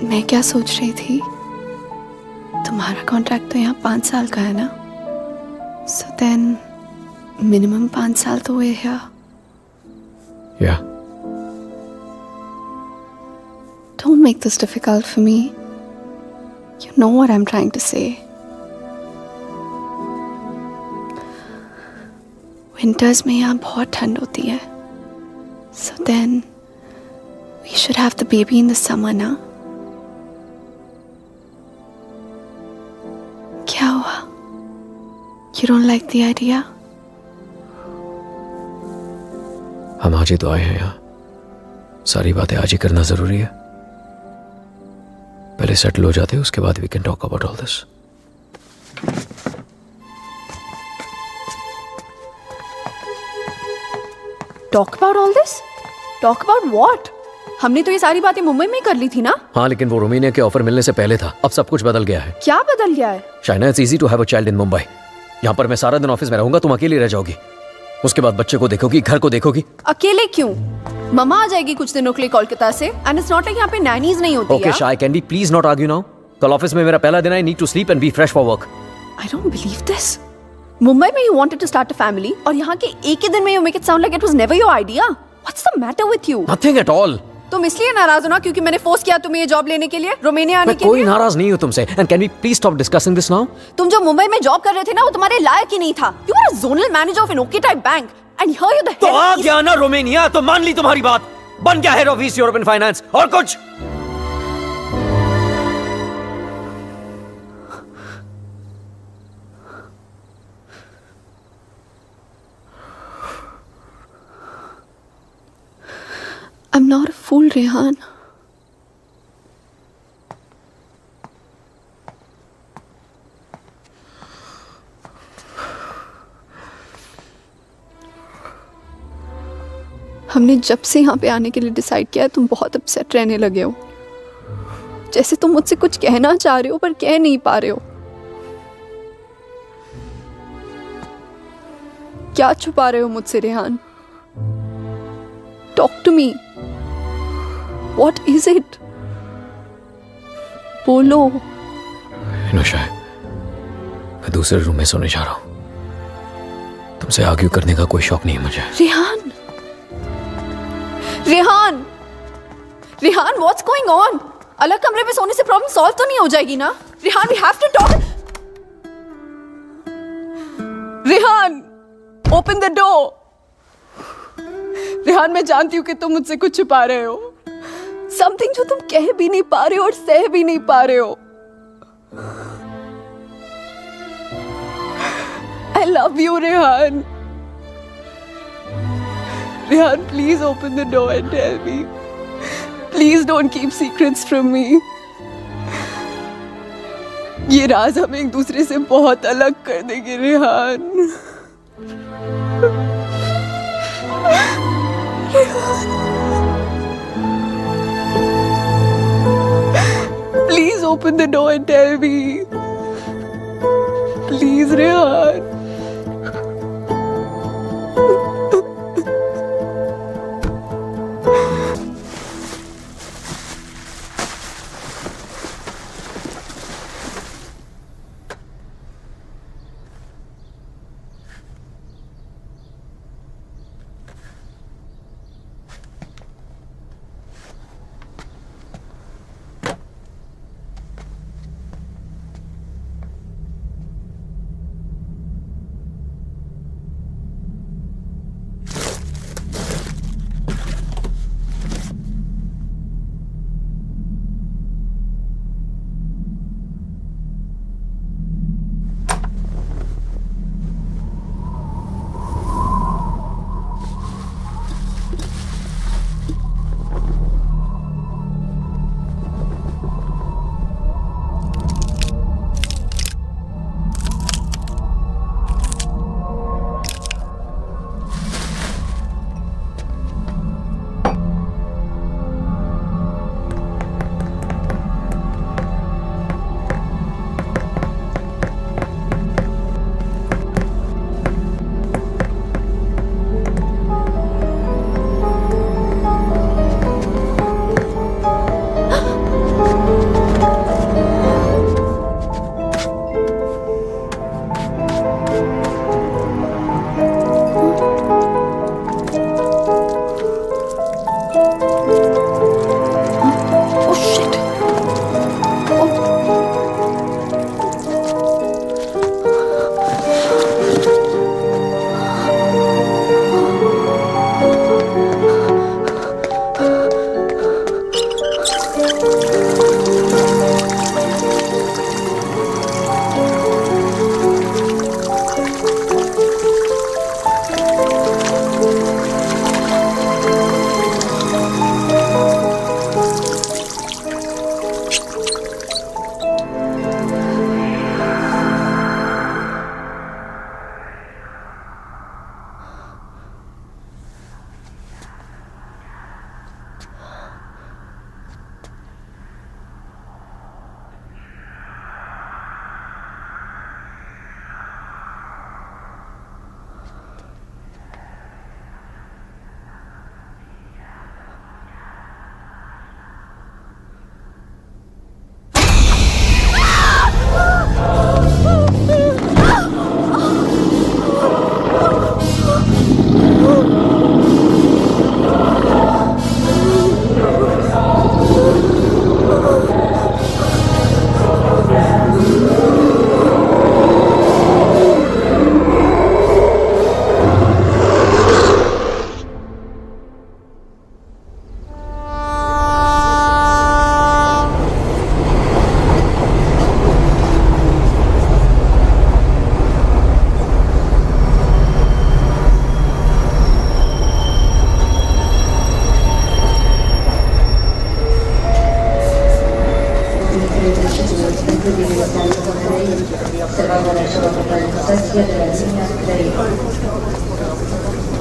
मैं क्या सोच रही थी, तुम्हारा कॉन्ट्रैक्ट तो यहाँ 5 साल का है ना, सो देन मिनिमम 5 साल तो हुए है। या Don't make this difficult for me. You know what I'm trying to say. Winters में यहाँ बहुत ठंड होती है, so then we should have the baby in the summer ना? क्या हुआ? You don't like the idea? हम आज ही तो आए हैं यहाँ, सारी बातें आज ही करना जरूरी है। पहले सेटल हो जाते हैं, उसके बाद we can talk about all this. Talk about all this? Talk about what? हमने तो ये सारी बातें मुंबई में ही कर ली थी ना। हाँ, लेकिन वो रोमानिया के ऑफर मिलने से पहले था, अब सब कुछ बदल गया है। क्या बदल गया है? Shaina, it's easy to have a child in Mumbai. यहाँ पर मैं सारा दिन ऑफिस में रहूंगा, तुम अकेली रह जाओगी। उसके बाद बच्चे को देखोगी, घर को देखोगी। अकेले क्यों? मम्मा आ जाएगी कुछ दिनों के लिए कोलकाता से, एंड इट्स नॉट लाइक यहाँ पे नैनीज नहीं होती। Okay Shay, can we please not argue now? कल ऑफिस में मेरा पहला दिन है, I need to sleep and be fresh for work. I don't believe this. Mumbai में you wanted to start a family, और यहाँ के एक ही दिन में you make it sound like it was never your idea. What's the matter with you? Nothing at all. तुम इसलिए नाराज हो ना क्योंकि मैंने फोर्स किया तुम्हें ये जॉब लेने के लिए, रोमानिया आने के लिए? कोई नाराज नहीं हूँ तुमसे, and can we please stop discussing this now? तुम जो मुंबई में जॉब कर रहे थे ना, वो तुम्हारे लायक ही नहीं था। You are a zonal manager of an okay type bank, and here you द तो आ गया ना रोमानिया, तो मान ली तुम्हारी बात, बन गया head of east European finance. और कुछ? I'm not a fool, Rehan. हमने जब से यहाँ पे आने के लिए डिसाइड किया है, तुम बहुत अपसेट रहने लगे हो, जैसे तुम मुझसे कुछ कहना चाह रहे हो पर कह नहीं पा रहे हो। क्या छुपा रहे हो मुझसे Rehan? Talk to me. What is it? बोलो। शाय, मैं दूसरे रूम में सोने जा रहा हूँ। तुमसे आर्ग्यू करने का कोई शौक नहीं है मुझे। Rehan, Rehan, Rehan, what's going on? अलग कमरे में सोने से प्रॉब्लम सॉल्व तो नहीं हो जाएगी ना? Rehan, we have to talk. Rehan, open the door. Rehan, मैं जानती हूँ कि तुम मुझसे कुछ छुपा रहे हो, समथिंग जो तुम कह भी नहीं पा रहे हो और सह भी नहीं पा रहे हो। I love you, Rehan. Rehan, please open the door and tell me. Please don't keep secrets from me. ये राज हमें एक दूसरे से बहुत अलग कर देंगे, Rehan. Please open the door and tell me. Please, Rehan.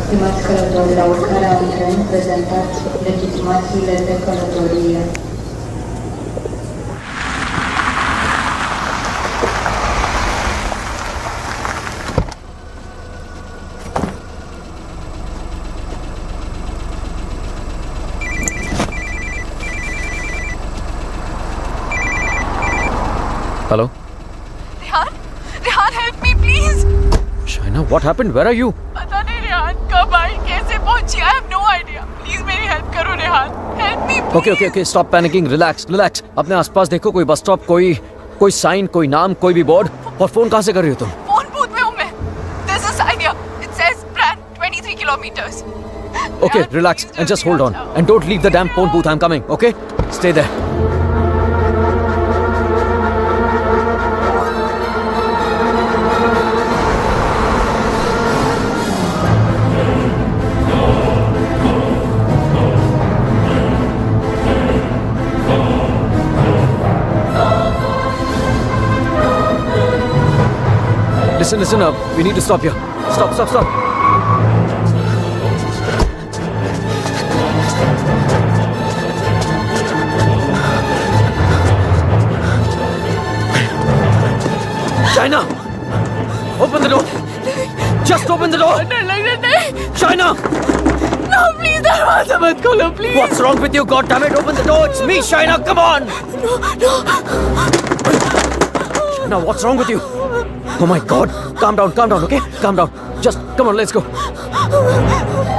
Stimați călători, la urcarea în tren, prezentați legitimațiile de călătorie. Hello? Rehan? Rehan, help me, please. Shaina, what happened? Where are you? पता नहीं रेहान कब आई कैसे पहुंची I have no idea please मेरी help करो Rehan help me Okay, stop panicking. Relax. अपने आसपास देखो कोई बस स्टॉप, कोई साइन, कोई नाम, कोई भी बोर्ड. और फोन कहाँ से कर रही हो तुम? फोन बूथ में हूं मैं there is a sign here it says brand 23 kilometers Okay, relax and just hold on. And don't leave the damn phone booth. I'm coming, okay? Stay there. Listen up. We need to stop here. Stop. Shaina! Open the door! Just open the door! डर लग रहा है Shaina! No please दरवाजा मत खोलो please What's wrong with you? God damn it! Open the door! It's me, Shaina! Come on! No Shaina, what's wrong with you? Oh my God! Calm down, okay? Calm down. Just come on, let's go.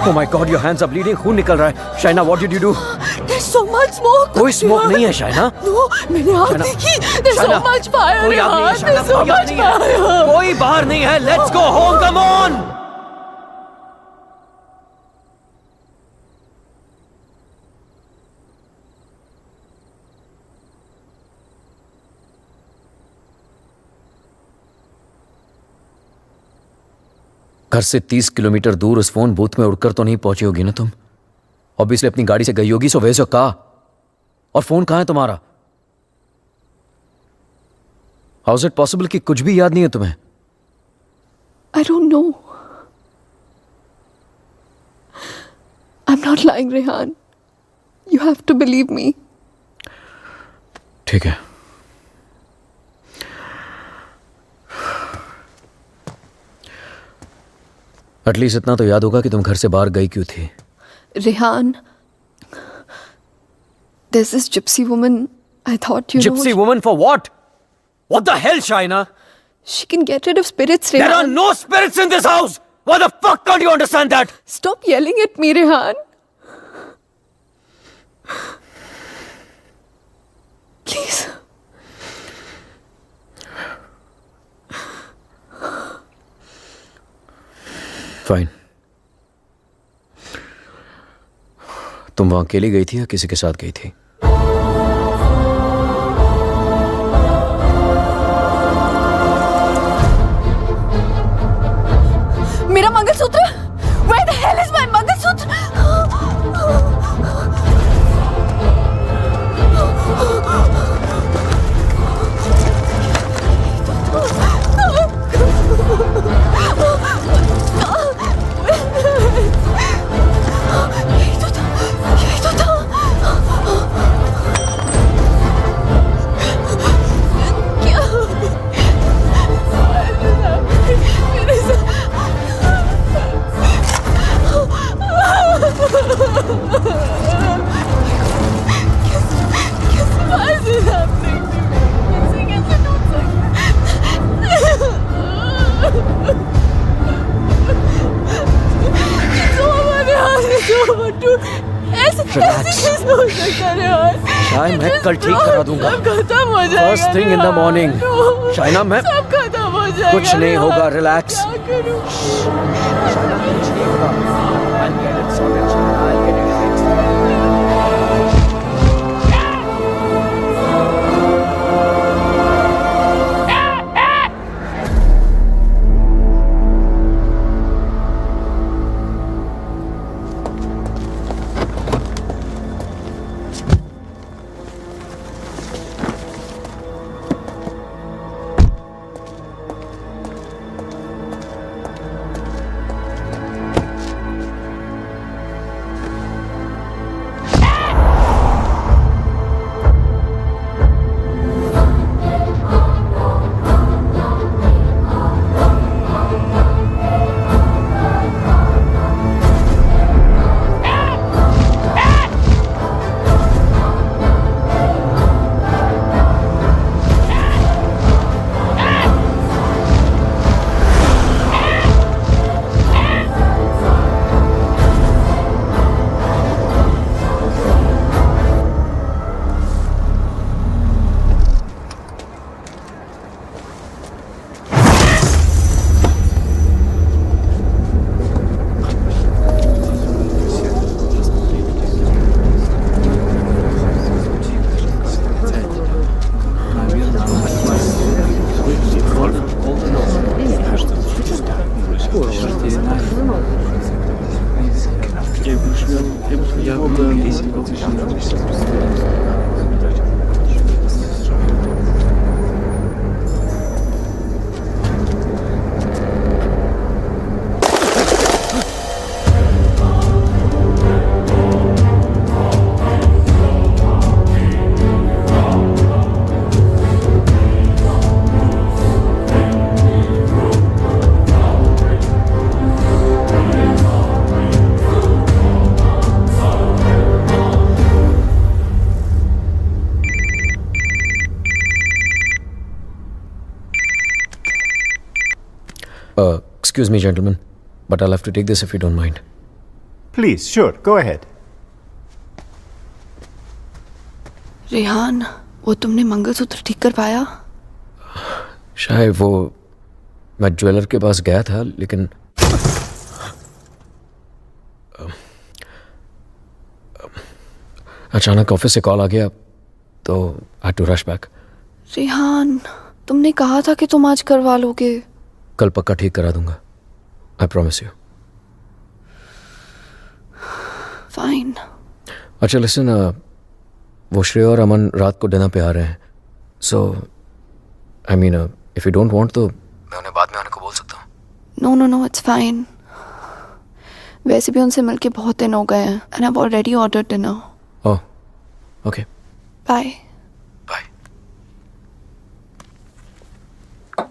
Oh my God, your hands are bleeding. खून निकल रहा है. Shaina, what did you do? there's so much smoke कोई smoke नहीं है, Shaina. No मैंने आग Shaina, देखी there's so Shaina, much fire कोई आग नहीं है, Rehan Shaina, there's so कोई आग much नहीं है. fire कोई बाहर नहीं है. Let's go home. Come on. घर से 30 किलोमीटर दूर उस फोन बूथ में उड़कर तो नहीं पहुंची होगी ना तुम? ऑब्वियसली अपनी गाड़ी से गई होगी. सो वैसे कहा. और फोन कहां है तुम्हारा? हाउ इज इट पॉसिबल कि कुछ भी याद नहीं है तुम्हें? I don't know. I'm not lying, Rehan. You have to believe me. ठीक है. एटलीस्ट इतना तो याद होगा कि तुम घर से बाहर गई क्यों थी. Rehan, there's this gypsy woman. I thought you Gypsy know. woman for what? What the hell, Shaina? She can get rid of spirits, There are Rehan. no spirits in this house. Why the fuck can't you understand that? Stop yelling at me, Rehan. Please. Fine. तुम वहां अकेली गई थी या किसी के साथ गई थी? मेरा mangalsutra where the hell is my mangalsutra यही तो था क्या मेरे साथ Why is this happening to me? कैसे टूट ऐसे कैसे हो सकता है यार? शायद मैं कल ठीक करा दूंगा. सब खत्म हो जाएगा. First thing in the morning. Shaina, मैं सब खत्म हो जाएगा. कुछ नहीं होगा. रिलैक्स. क्या करूं? Excuse me, gentlemen, but I'll have to take this if you don't mind. Please, sure, go ahead. Rehan, वो तुमने मंगलसूत्र ठीक कर पाया? शायद वो मैं ज्वेलर के पास गया था, लेकिन अचानक ऑफिस से कॉल आ गया तो I had to rush back. Rehan, तुमने कहा था कि तुम आज करवा लोगे. कल पक्का ठीक करा दूंगा. I promise you. फाइन. अच्छा लिसन, वो श्रेय और अमन रात को डिनर पे आ रहे हैं. So I mean if you don't want तो मैं उन्हें बाद में आने को बोल सकता हूँ. No no no, it's fine. वैसे भी उनसे मिलके बहुत दिन हो गए हैं and I have already ordered dinner. Oh okay. Bye. Bye.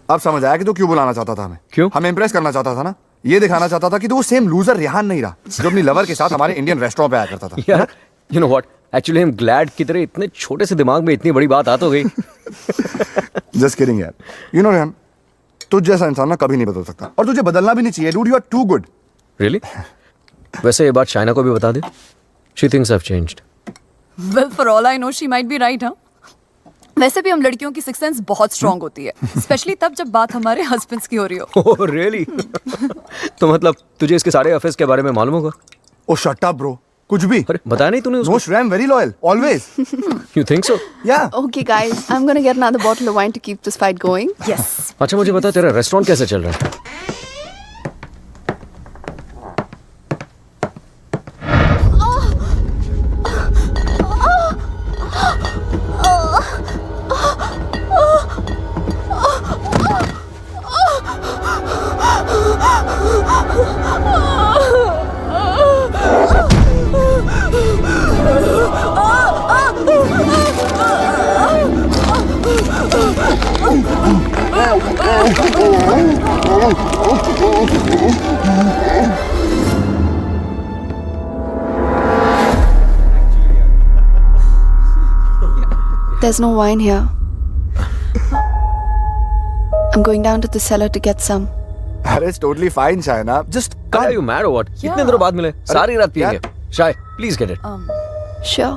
अब समझ आया कि तू क्यों बुलाना चाहता था हमें. क्यों? हमें इंप्रेस करना चाहता था ना. ये दिखाना चाहता था कि तू वो सेम लूजर रेहान नहीं रहा जो अपनी लवर के साथ हमारे इंडियन रेस्टोरेंट पे आया करता था. यार you know what, actually I am glad कि तेरे इतने छोटे से दिमाग में इतनी बड़ी बात आ तो गई. जस्ट किडिंग यार. यू नो रेहान, तुझ जैसा इंसान ना कभी नहीं बदल सकता और तुझे बदलना भी नहीं चाहिए. Dude, you are too good. Really? वैसे ये बात शाइना को भी बता दे. She thinks I have changed. Well, for all I know, she might be right, huh? वैसे भी हम लड़कियों की सिक्स सेंस बहुत स्ट्रांग होती है, स्पेशली तब जब बात हमारे हस्बैंड्स की हो रही हो. Oh really? तो मतलब तुझे इसके सारे अफेयर्स के बारे में मालूम होगा? ओ शट अप ब्रो. कुछ भी. अरे बताया नहीं तूने उसको? नो श्रेय, very loyal always. You think so? या. Okay guys, I'm gonna get another bottle of wine to keep this fight going. Yes. अच्छा मुझे बता, तेरा रेस्टोरेंट कैसे चल रहा है? There's no wine here. I'm going down to the cellar to get some. अरे it's totally fine Shaina. Just Are you mad or what? इतने दिनों बाद मिले, सारी रात पिएंगे. शाय, प्लीज गेट इट. Sure.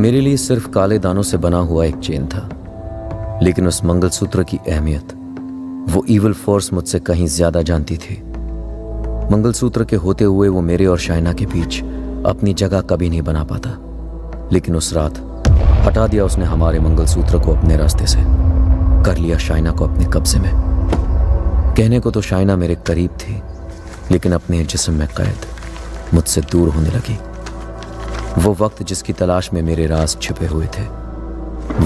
मेरे लिए सिर्फ काले दानों से बना हुआ एक चेन था, लेकिन उस मंगलसूत्र की अहमियत वो इविल फोर्स मुझसे कहीं ज्यादा जानती थी. मंगलसूत्र के होते हुए वो मेरे और शाइना के बीच अपनी जगह कभी नहीं बना पाता, लेकिन उस रात हटा दिया उसने हमारे मंगलसूत्र को अपने रास्ते से, कर लिया शाइना को अपने कब्जे में. कहने को तो शाइना मेरे करीब थी, लेकिन अपने जिस्म में कैद मुझसे दूर होने लगी. वो वक्त जिसकी तलाश में मेरे राज छिपे हुए थे,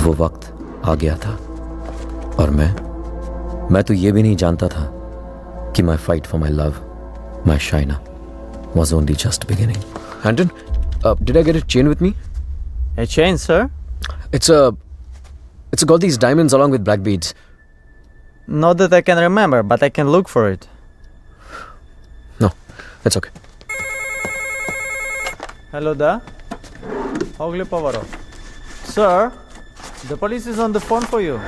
वो वक्त आ गया था. और मैं तो ये भी नहीं जानता था कि माई fight for my love, my Shaina, was only just beginning. Anton, did I get a chain with me? A chain, sir? It's got these diamonds along with black beads. Not that I can remember, but I can look for it. No, that's okay. Hello there. Hogli Pavaro. Sir, the police is on the phone for you.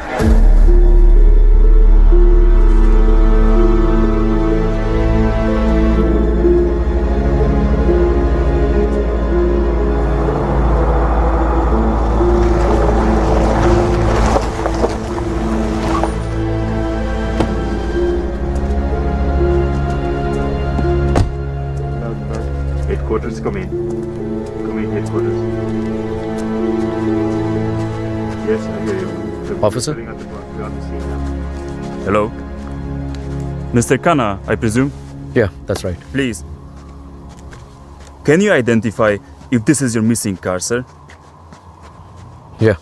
headquarters, come in. Come in, headquarters. Yes, I hear you. The Officer? filling out the form. We're on the scene now. Hello? Mr. Khanna, I presume? Yeah, that's right. Please. Can you identify if this is your missing car, sir? Yeah,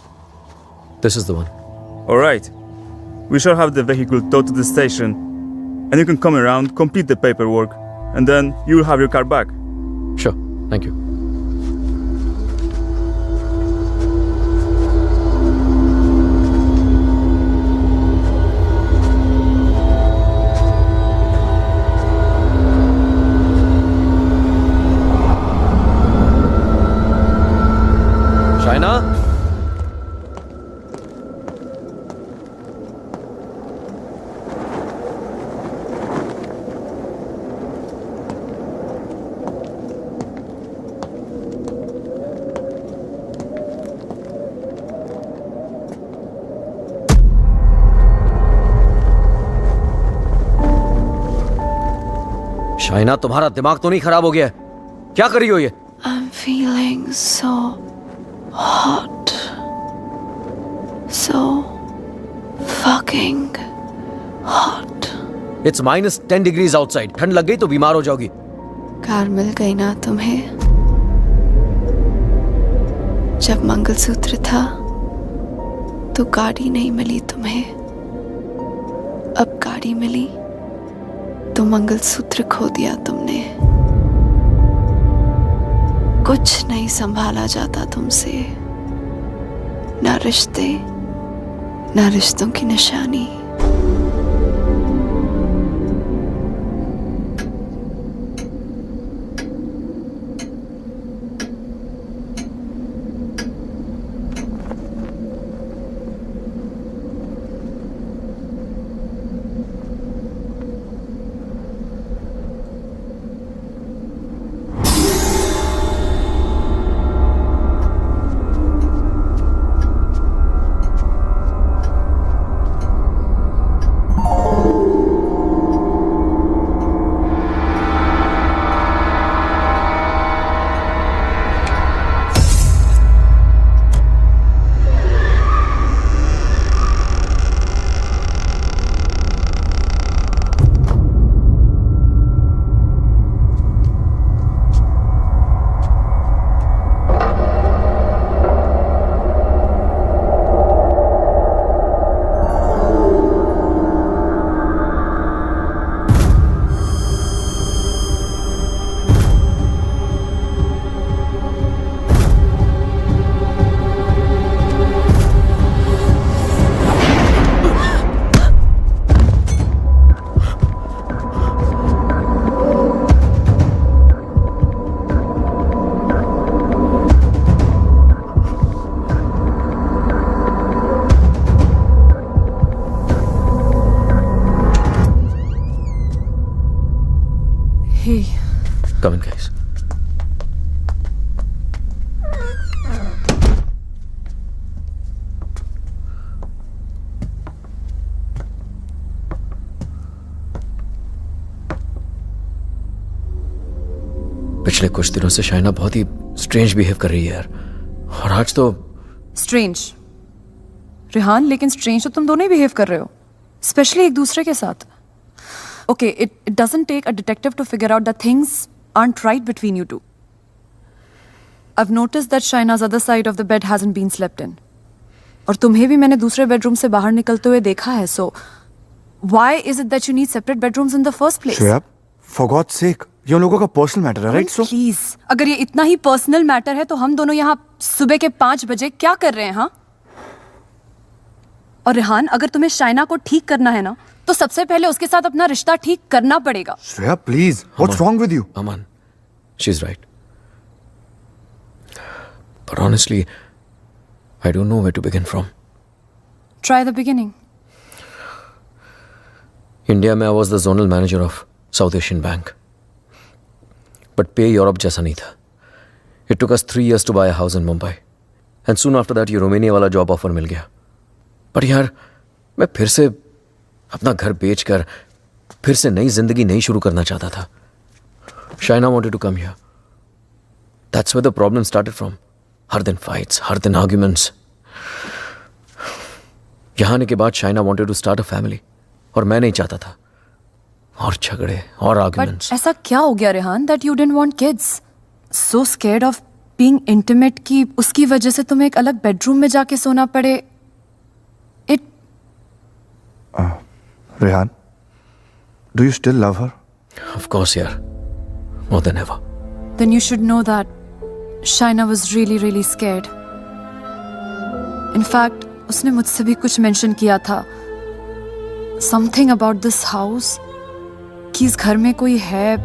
this is the one. Alright. We shall have the vehicle towed to the station, and you can come around, complete the paperwork, and then you will have your car back. Sure, thank you. Shaina? Shaina, तुम्हारा दिमाग तो नहीं खराब हो गया है? क्या कर रही हो ये? I'm feeling so hot. So fucking hot. It's -10 degrees outside. ठंड लग गई तो बीमार हो जाओगी. कार मिल गई ना तुम्हें? जब मंगलसूत्र था तो गाड़ी नहीं मिली तुम्हें. अब गाड़ी मिली तो मंगलसूत्र खो दिया तुमने. कुछ नहीं संभाला जाता तुमसे. ना रिश्ते, ना रिश्तों की निशानी. Hey. Come in, guys. पिछले कुछ दिनों से शाइना बहुत ही स्ट्रेंज बिहेव कर रही है यार. और आज तो स्ट्रेंज रेहान, लेकिन स्ट्रेंज तो तुम दोनों ही बिहेव कर रहे हो, स्पेशली एक दूसरे के साथ. Okay, it doesn't take a detective to figure out that things aren't right between you two. I've noticed that Shaina's other side of the bed hasn't been slept in. और तुम्हें भी मैंने दूसरे बेडरूम से बाहर निकलते हुए देखा है. So why is it that you need separate bedrooms in the first place? Shreya, for God's sake, ये उन लोगों का पर्सनल मैटर है, राइट? सो प्लीज, अगर ये इतना ही पर्सनल मैटर है तो हम दोनों यहाँ सुबह के 5 बजे क्या कर रहे हैं? हाँ. और रेहान, अगर तुम्हें शाइना को ठीक करना है ना, तो सबसे पहले उसके साथ अपना रिश्ता ठीक करना पड़ेगा. Shreya, please, what's wrong with you? Aman, she's right. But honestly, I don't know where to begin from. Try the beginning. India में I was the zonal manager of South Asian Bank. But पे Europe जैसा नहीं था. It took us 3 years to buy a house in Mumbai. And soon after that ये Romania वाला job offer मिल गया. पर यार, मैं फिर से अपना घर बेचकर फिर से नई जिंदगी नहीं शुरू करना चाहता था. Shaina wanted to come here. That's where the problem started from. हर दिन fights, हर दिन arguments. यहाँ आने के बाद Shaina wanted to start a family. और मैं नहीं चाहता था. और झगड़े और बट arguments. ऐसा क्या हो गया Rehan that you didn't want kids? So scared of being intimate कि उसकी वजह से तुम्हें एक अलग बेडरूम में जाके सोना पड़े. It Rehan, do you still love her? Of course, यार. More than ever. then you should know that Shaina was really really scared. In fact, उसने मुझसे भी कुछ मेंशन किया था. Something about this house. कि इस घर में कोई है.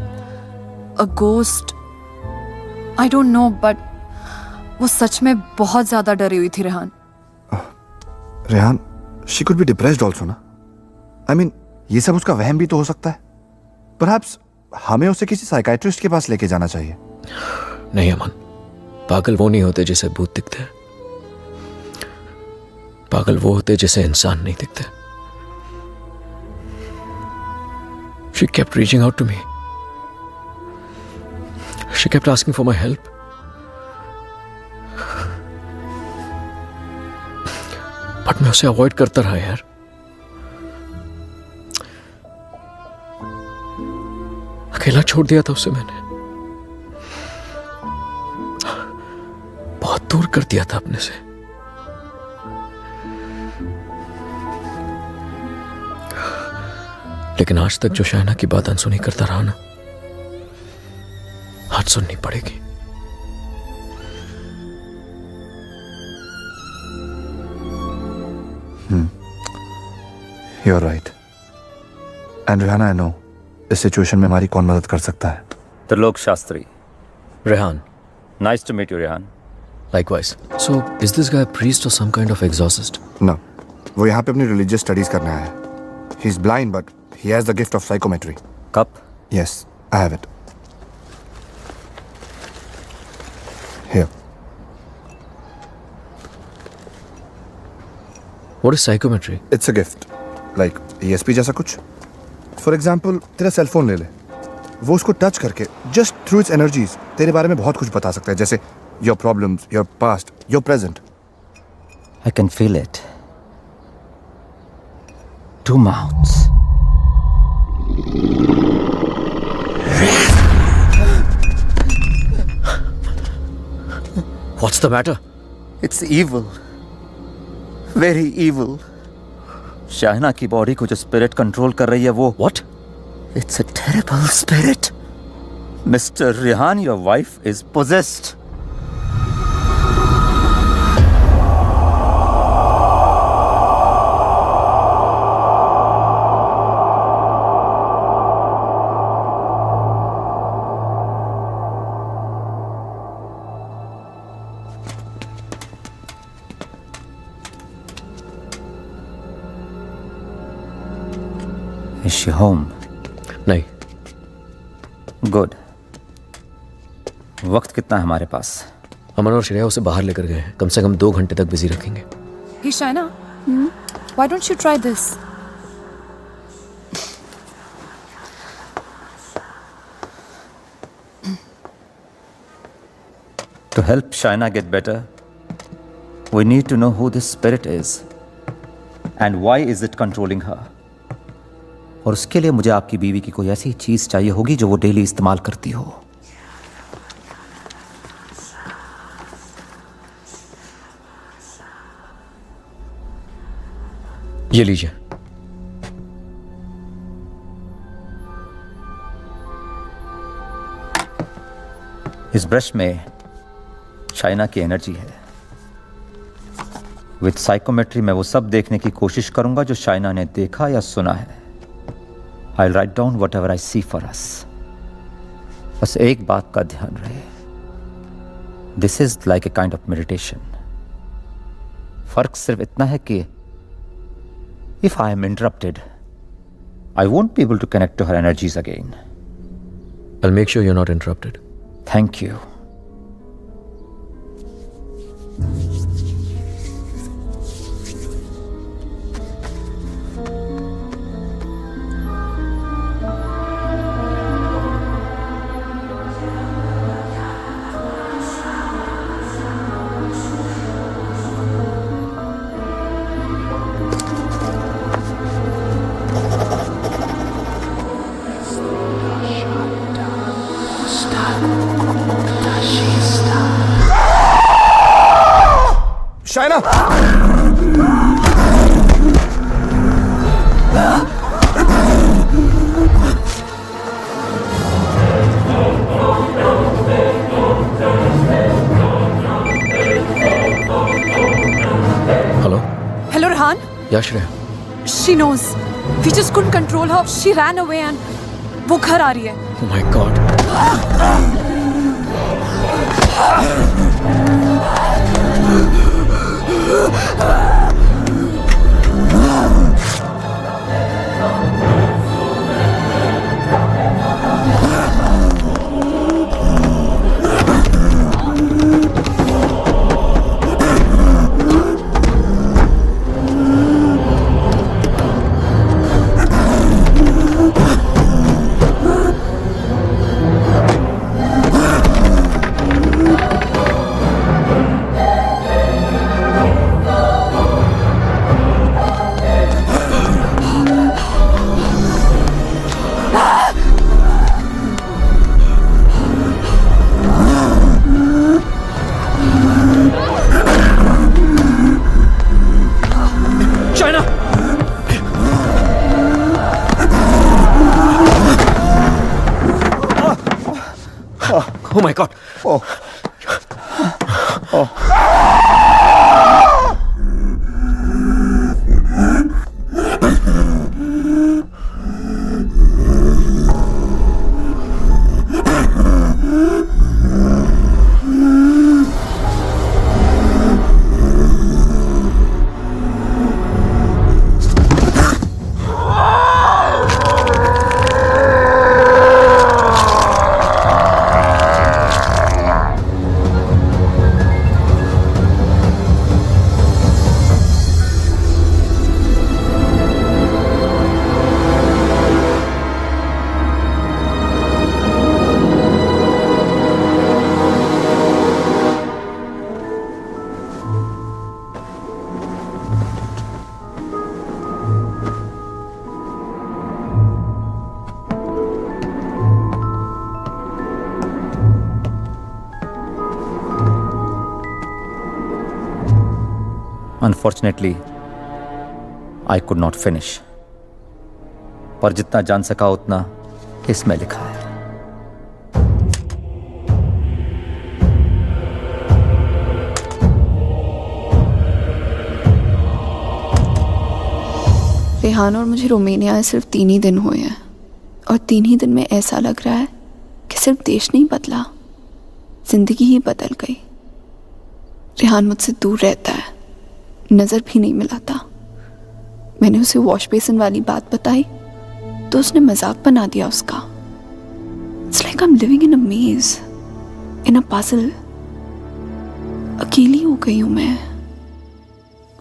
A ghost. I don't know, but वो सच में बहुत ज्यादा डरी हुई थी Rehan. Rehan, she could be depressed also ना. I mean, ये सब उसका वहम भी तो हो सकता है. Perhaps हमें उसे किसी साइकाइट्रिस्ट के पास लेके जाना चाहिए. नहीं अमन, पागल वो नहीं होते जिसे भूत दिखते हैं. पागल वो होते जिसे इंसान नहीं दिखते. She kept reaching out to me. She kept asking for my help. But मैं उसे अवॉइड करता रहा यार. अकेला छोड़ दिया था उसे मैंने. बहुत दूर कर दिया था अपने से. लेकिन आज तक जो शाइना की बात अनसुनी करता रहा ना, आज सुननी पड़ेगी. You're right. And Rihanna, I know इस सिचुएशन में हमारी कौन मदद कर सकता है. Trilok Shastri. Rehan, Nice to meet you, Rehan. likewise. So, is this guy a priest or some kind of exorcist? No, वो यहाँ पे अपनी रिलीजियस स्टडीज करने आया है. He's blind, but he has the gift of psychometry. Cup? Yes, I have it. Here. What is psychometry? It's a gift. Like ESP जैसा कुछ. For example, तेरा सेल फोन ले ले. वो उसको टच करके just through its energies तेरे बारे में बहुत कुछ बता सकता है. जैसे your problems, your past, your present. I can feel it. Two mouths. What's the matter? It's evil. Very evil. शाहना की बॉडी को जो स्पिरिट कंट्रोल कर रही है वो. What? It's a terrible spirit. Mr. Rehan, your wife is possessed. Is she home? नहीं. Good. वक्त कितना है हमारे पास? अमन और श्रेया उसे बाहर लेकर गए हैं. कम से कम 2 घंटे तक बिजी रखेंगे. Hey Shaina, why don't you try this? To help Shaina get better, we need to know who this spirit is and why is it controlling her. और उसके लिए मुझे आपकी बीवी की कोई ऐसी चीज चाहिए होगी जो वो डेली इस्तेमाल करती हो. ये लीजिए. इस ब्रश में शाइना की एनर्जी है. विद साइकोमेट्री मैं वो सब देखने की कोशिश करूंगा जो शाइना ने देखा या सुना है. I'll write down whatever I see for us. बस एक बात का ध्यान रहे. This is like a kind of meditation. फर्क सिर्फ इतना है कि if I am interrupted, I won't be able to connect to her energies again. I'll make sure you're not interrupted. Thank you. Shaina! Hello Hello, Rehan. या Shreya? She knows. We just couldn't control her. She ran away and वो घर आ रही है. Oh my God. Oh my God. Oh. Unfortunately, I could not finish. पर जितना जान सका उतना इसमें लिखा है. रेहान और मुझे रोमानिया आए सिर्फ 3 ही दिन हुए हैं और 3 ही दिन में ऐसा लग रहा है कि सिर्फ देश नहीं बदला, जिंदगी ही बदल गई। रेहान मुझसे दूर रहता है, नज़र भी नहीं मिलाता। मैंने उसे वॉश बेसिन वाली बात बताई तो उसने मजाक बना दिया उसका। It's like I am living in a maze, in a puzzle. अकेली हो गई हूं मैं,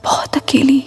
बहुत अकेली।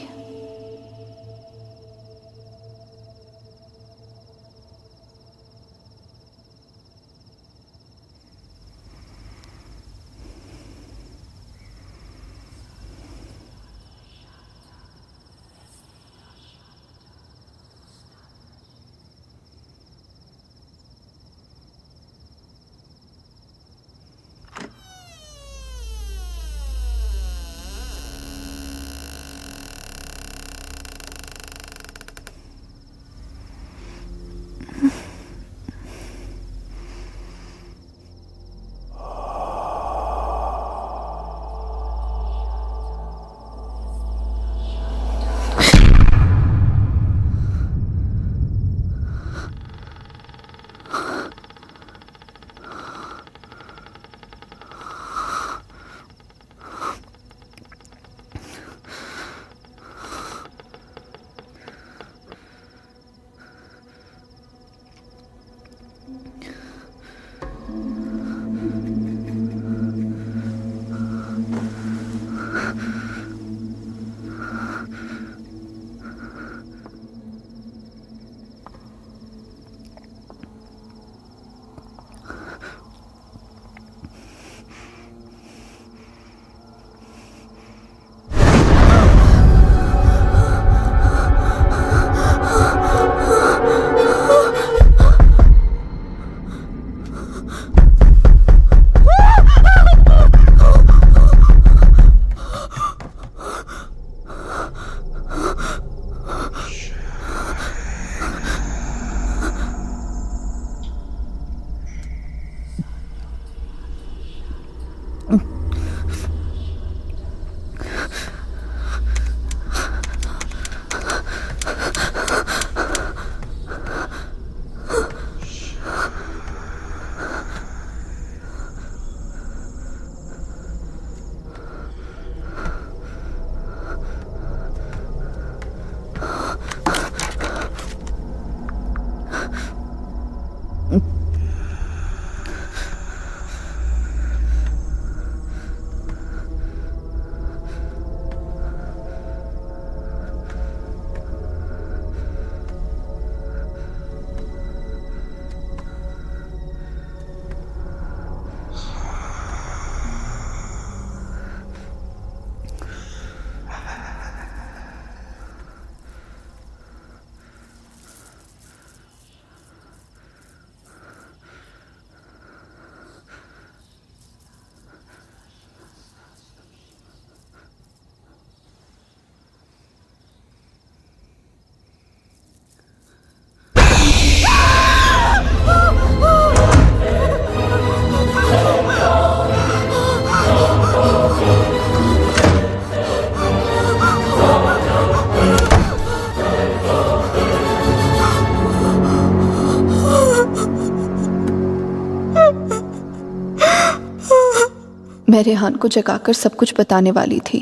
मैं रेहान को जगाकर सब कुछ बताने वाली थी,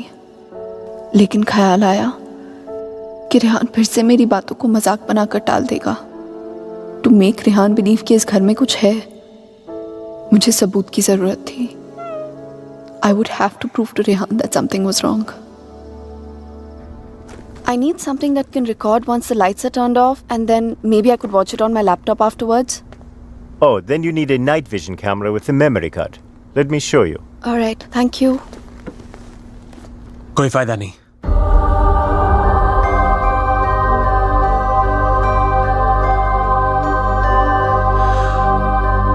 लेकिन ख्याल आया कि रेहान फिर से मेरी बातों को मजाक बनाकर टाल देगा। टू मेक रेहान बिलीव कि इस घर में कुछ है, मुझे सबूत की जरूरत थी। I would have to prove to Rehan that something was wrong. I need something that can record once the lights are turned off, and then maybe I could watch it on my laptop afterwards. Oh, then you need a night vision camera with a memory card. Let me show you. Alright, thank you. कोई फायदा नहीं।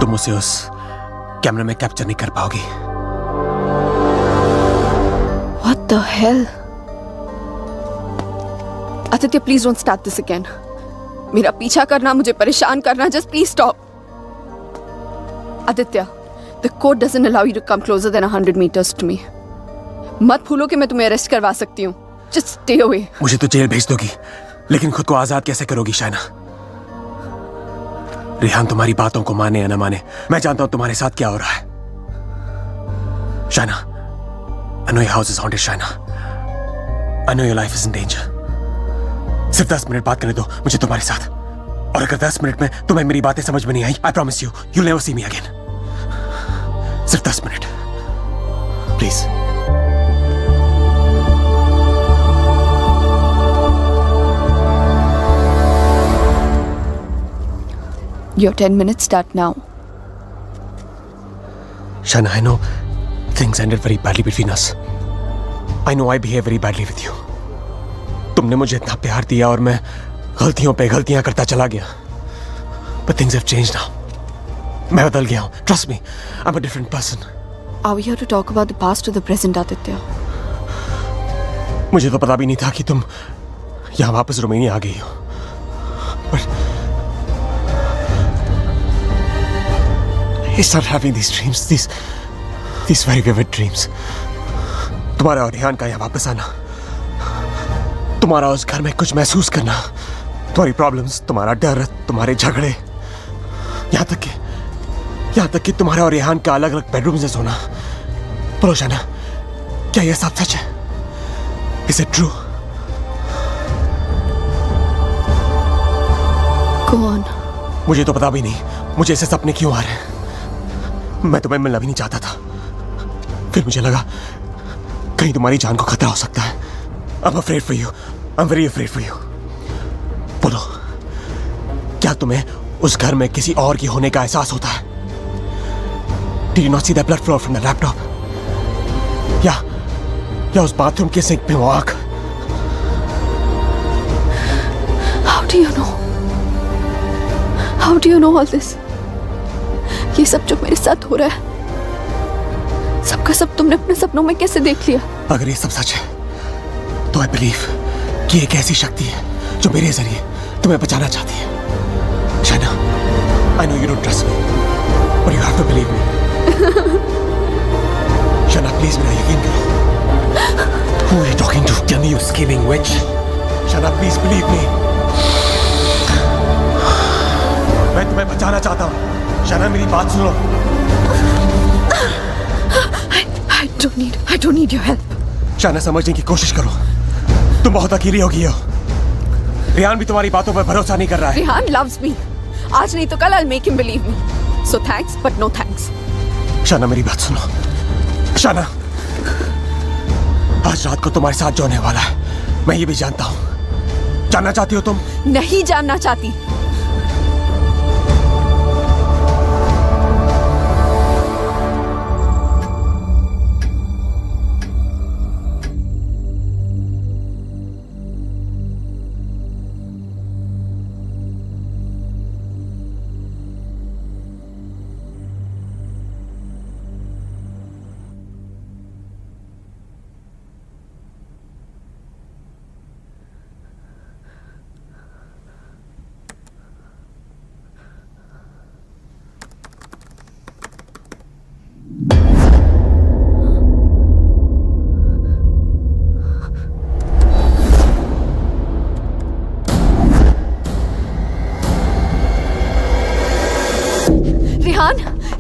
तुम उसे उस कैमरे में capture नहीं कर पाओगी। What the hell? Aditya, please don't start this again. मेरा पीछा करना, मुझे परेशान करना, just please stop. Aditya, the code doesn't allow you to come closer than 100 meters to me. मत भूलो कि मैं तुम्हें अरेस्ट करवा सकती हूँ. Just stay away. मुझे तो जेल भेज दोगी, लेकिन खुद को आजाद कैसे करोगी शाइना? रेहान तुम्हारी बातों को माने या न माने, मैं जानता हूं तुम्हारे साथ क्या हो रहा है। Shaina, I know your house is haunted, Shaina. I know your life is in danger. सिर्फ 10 मिनट बात करने दो मुझे तुम्हारे साथ, और अगर 10 मिनट में तुम्हें मेरी बातें समझ में नहीं आई, I promise you, you'll never see me again. सिर्फ 10 minute, please. Your 10 minutes start now. Shaina, I know things ended very badly between us. I know I behave very badly with you. तुमने मुझे इतना प्यार दिया और मैं गलतियों पे गलतियां करता चला गया। But things have changed now. मैं बदल गया हूं. Trust me, I'm a different person. Are we here to talk about the past or the present, Aditya? मुझे तो पता भी नहीं था कि तुम यहाँ वापस रोमानिया आ गई हो। But I started having these dreams, these very vivid dreams. तुम्हारा और रेहान का यहाँ वापस आना, तुम्हारा उस घर में कुछ महसूस करना, तुम्हारी प्रॉब्लम्स, तुम्हारा डर, तुम्हारे झगड़े, यहाँ तक कि तुम्हारा और रेहान का अलग अलग बेडरूम में सोना। बोलो शाइना, क्या यह सब सच है? Is it true? Go on. मुझे तो पता भी नहीं मुझे ऐसे सपने क्यों आ रहे हैं। मैं तुम्हें मिलना भी नहीं चाहता था, फिर मुझे लगा कहीं तुम्हारी जान को खतरा हो सकता है। I'm afraid for you. I'm very afraid for you. बोलो, क्या तुम्हें उस घर में किसी और की होने का एहसास होता है? Did you not see that blood flow from the laptop? या उस बाथरूम के सिंक में वो आग? How do you know? How do you know all this? ये सब जो मेरे साथ हो रहा है, सबका सब तुमने अपने सपनों में कैसे देख लिया? अगर ये सब सच है तो I believe कि एक ऐसी शक्ति है जो मेरे जरिए तुम्हें बचाना चाहती है। Shaina, I know you don't trust me, but you have to believe me. Shaina, please मेरा यकीन करो। Who are you talking to? Tell me, you scheming witch. Shaina, please believe me. मैं तुम्हें बचाना चाहता हूँ। शाइना, मेरी बात सुनो। I don't need your help. Shaina, समझने की कोशिश करो। तुम बहुत अकेली हो गई हो। रेहान भी तुम्हारी बातों पर भरोसा नहीं कर रहा है। Rehan loves me. आज नहीं तो कल I'll make him believe me. So thanks, but no thanks. Shaina, मेरी बात सुनो। शाइना, आज रात को तुम्हारे साथ जो होने वाला है, मैं ये भी जानता हूँ। जानना चाहती हो तुम? नहीं जानना चाहती।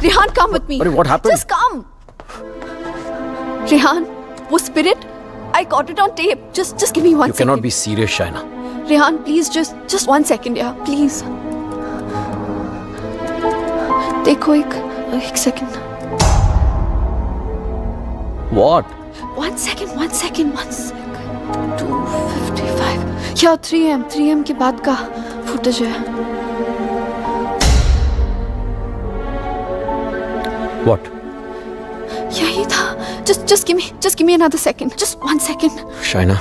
Rehan, come with me. What happened? Just come. Rehan, वो spirit, I got it on tape. Just give me 1 second. You cannot be serious, Shaina. Rehan, please, just 1 second, yeah, please. देखो एक second. What? 1 second. 2:55. Yeah, 3 am के बाद का footage है. What? यही था. Just give me another second. Just 1 second. Shaina,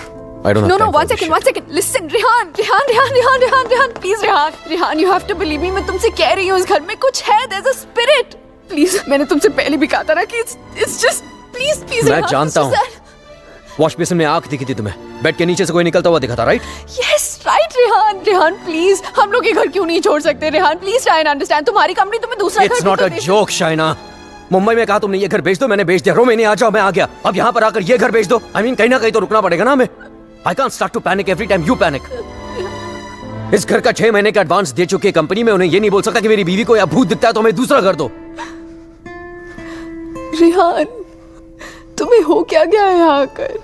I don't have No, time for 1 this second. shit. Listen, Rehan, please, Rehan, you have to believe me. मैं तुमसे कह रही हूँ, इस घर में कुछ है. There's a spirit. Please, मैंने तुमसे पहले भी कहा था ना कि it's just please. मैं Rehan, जानता it's हूँ. just that. वॉश बेसिन में आंख दिखी थी तुम्हें. बेड के नीचे से कोई निकलता हुआ दिखा था, right? Yes, right, Rehan, please. हम लोग ये घर क्यों नहीं छोड़ सकते, Rehan? Please try and understand. तुम्हारी कंपनी तुम्हें दूसरा घर It's भी not तो a they- joke, Shaina. Mumbai में कहा तुमने ये घर बेच दो, मैंने बेच दिया. रोमेनिया आ जाओ, मैं आ गया. अब यहाँ पर आकर ये घर बेच दो. I mean, कहीं ना कहीं तो रुकना पड़ेगा ना हमें. I can't start to panic every time you panic. इस घर का 6 महीने का एडवांस दे चुकी है कंपनी में. उन्हें ये नहीं बोल सकता कि मेरी बीवी को या भूत दिखता है तो हमें दूसरा घर दो. रेहान, तुम्हें हो क्या गया है यहाँ आकर?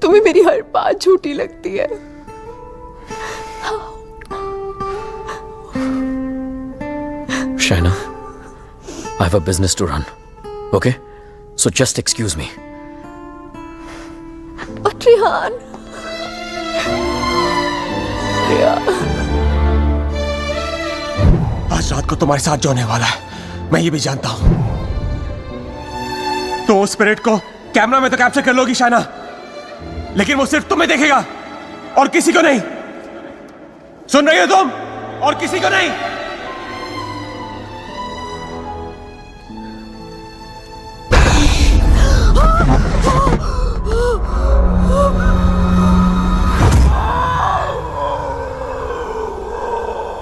तुम्हें मेरी हर बात झूठी लगती है. Shaina, I have a business to run. Okay? So just excuse me. But Rehan, आज रात को तुम्हारे साथ जो होने वाला है, मैं ये भी जानता हूं. तो उस स्पिरिट को कैमरा में तो कैप्चर कर लोगी शाइना, लेकिन वो सिर्फ तुम्हें देखेगा और किसी को नहीं. सुन रही हो तुम? और किसी को नहीं.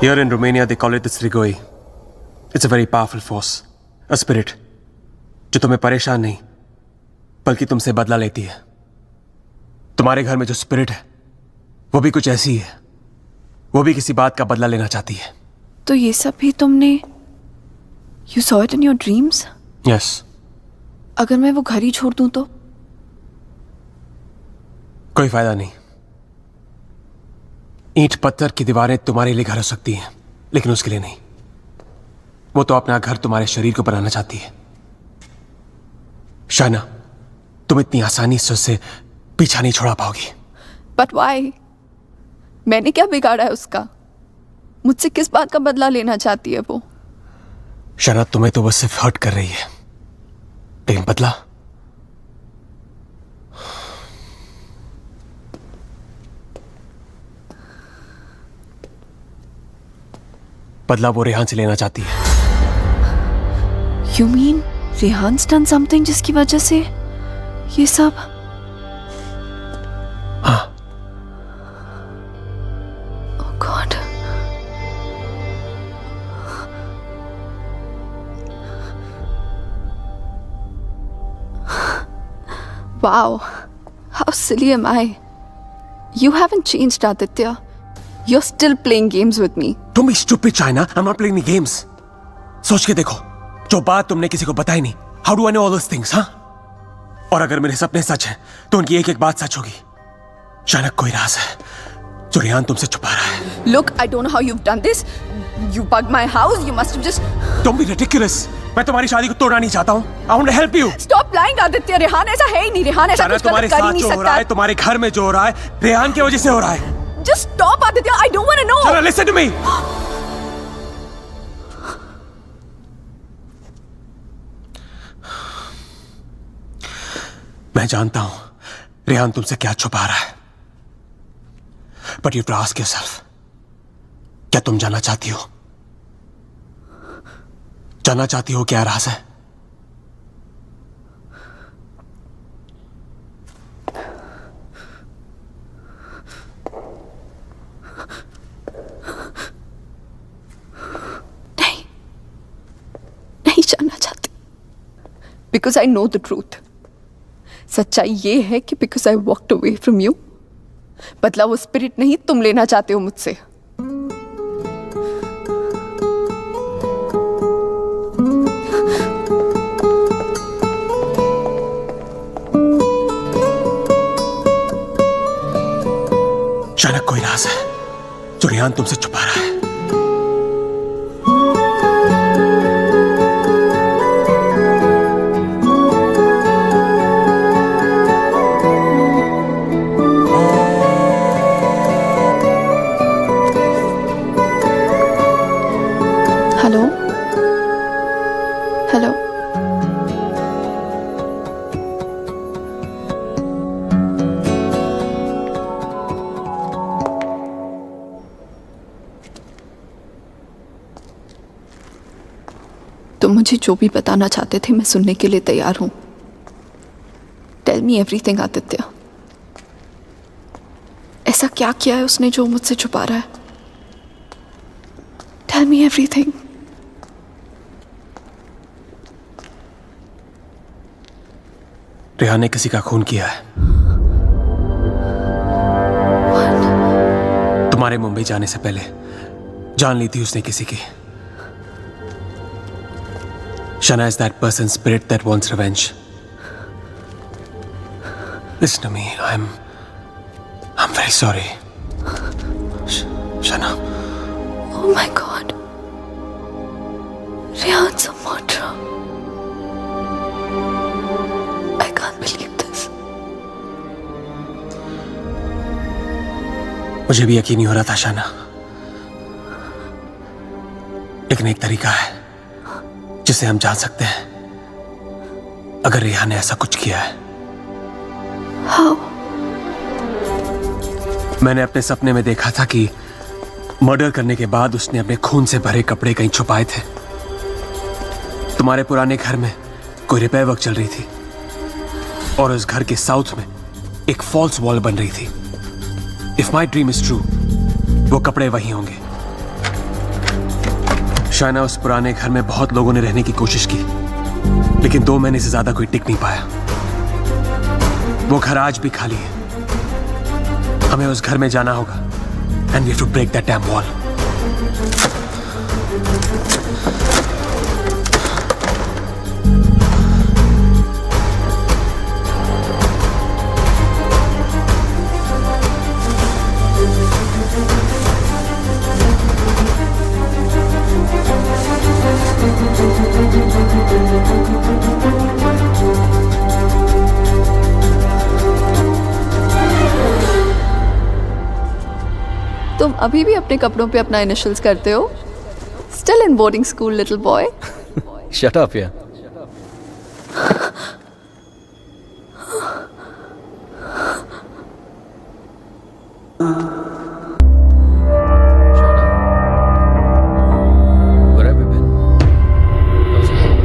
Here in Romania, they call it the Strigoi. It's a very powerful force, a spirit, जो तुम्हें परेशान नहीं, बल्कि तुमसे बदला लेती है. तुम्हारे घर में जो स्पिरिट है, वो भी कुछ ऐसी है. वो भी किसी बात का बदला लेना चाहती है. तो ये सब भी तुमने You saw it in your dreams? Yes. अगर मैं वो घर ही छोड़ दूं तो? कोई फायदा नहीं. ईंट पत्थर की दीवारें तुम्हारे लिए घर हो सकती हैं, लेकिन उसके लिए नहीं. वो तो अपना घर तुम्हारे शरीर को बनाना चाहती है. शाइना, तुम इतनी आसानी से उससे पीछा नहीं छोड़ा पाओगी. But why? मैंने क्या बिगाड़ा है उसका? मुझसे किस बात का बदला लेना चाहती है वो? शाइना, तुम्हें तो वो सिर्फ हर्ट कर रही है, लेकिन बदला? बदला वो रेहान से लेना चाहती है. You mean रेहान's done something जिसकी वजह से ये सब? हाँ. Oh God. Wow. How silly am I? You haven't changed, Aditya. You're still playing games with me. Don't be stupid, China. I'm not playing any games. सोच के देखो, जो बात तुमने किसी को बताई नहीं. How do I know all those things, हाँ? और अगर मेरे सपने सच हैं, तो उनकी एक एक बात सच होगी. China, कोई राज है जो रेहान तुमसे छुपा रहा है. Look, I don't know how you've done this. You bugged my house. You must have just. Don't be ridiculous. मैं तुम्हारी शादी को तोड़ना नहीं चाहता हूँ. I want to help you. Stop lying, Aditya. Rehan ऐसा है ही नहीं. रेहान ऐसा China, कुछ तुम्हारे गलत कर ही साथ नहीं जो हो रहा सकता. है, तुम्हारे घर में जो हो रहा है, रेहान की वजह से हो रहा है. Just stop, Aditya. I don't want to know. China, listen to me. मैं जानता हूं रेहान तुमसे क्या छुपा रहा है. But you have to ask yourself, क्या तुम जानना चाहती हो? जानना चाहती हो क्या राज है? नहीं जानना चाहती. Because I know the truth. सच्चाई ये है कि because I walked away from you, बदला वो स्पिरिट नहीं तुम लेना चाहते हो मुझसे. रेहान तुमसे छुपा रहा है। हेलो हेलो तुम मुझे जो भी बताना चाहते थे मैं सुनने के लिए तैयार हूं। Tell me everything Aditya. ऐसा क्या किया है उसने जो मुझसे छुपा रहा है? Tell me everything. रेहान ने किसी का खून किया है। तुम्हारे मुंबई जाने से पहले जान ली थी उसने किसी की। Shana is that person's spirit that wants revenge. Listen to me. I'm very sorry. Shana. Oh my God. Rehan's a murderer. I can't believe this. मुझे भी यकीन नहीं हो रहा था शाना, लेकिन एक तरीका है जिसे हम जान सकते हैं अगर रेहान ने ऐसा कुछ किया है। How? मैंने अपने सपने में देखा था कि मर्डर करने के बाद उसने अपने खून से भरे कपड़े कहीं छुपाए थे। तुम्हारे पुराने घर में कोई रिपेयर वर्क चल रही थी और उस घर के साउथ में एक फॉल्स वॉल बन रही थी। If my dream is true, वो कपड़े वहीं होंगे। शायना, उस पुराने घर में बहुत लोगों ने रहने की कोशिश की, लेकिन 2 महीने से ज्यादा कोई टिक नहीं पाया। वो घर आज भी खाली है। हमें उस घर में जाना होगा and we have to break that dam wall. तुम अभी भी अपने कपड़ों पे अपना इनिशियल्स करते हो? Still in boarding school, little boy. Shut up, yeah. Where have you been? How's it going?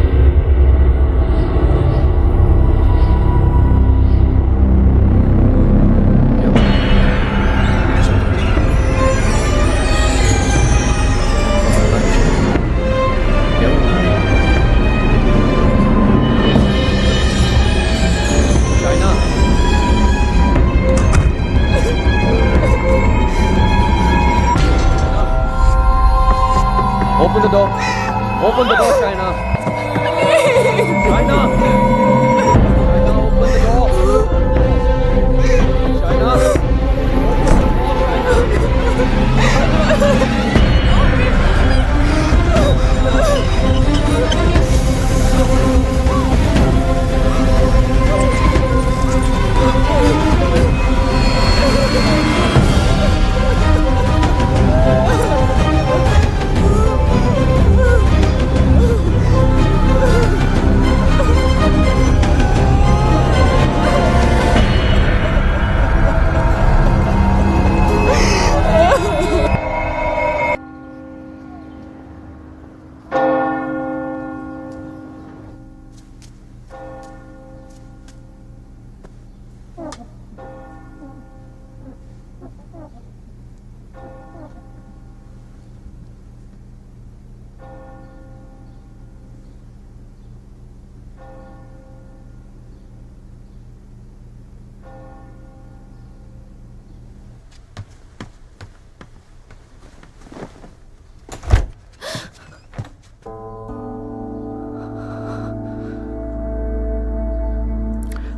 Open the door. Open the door, Shaina. Shaina. Shaina, open the door. Shaina.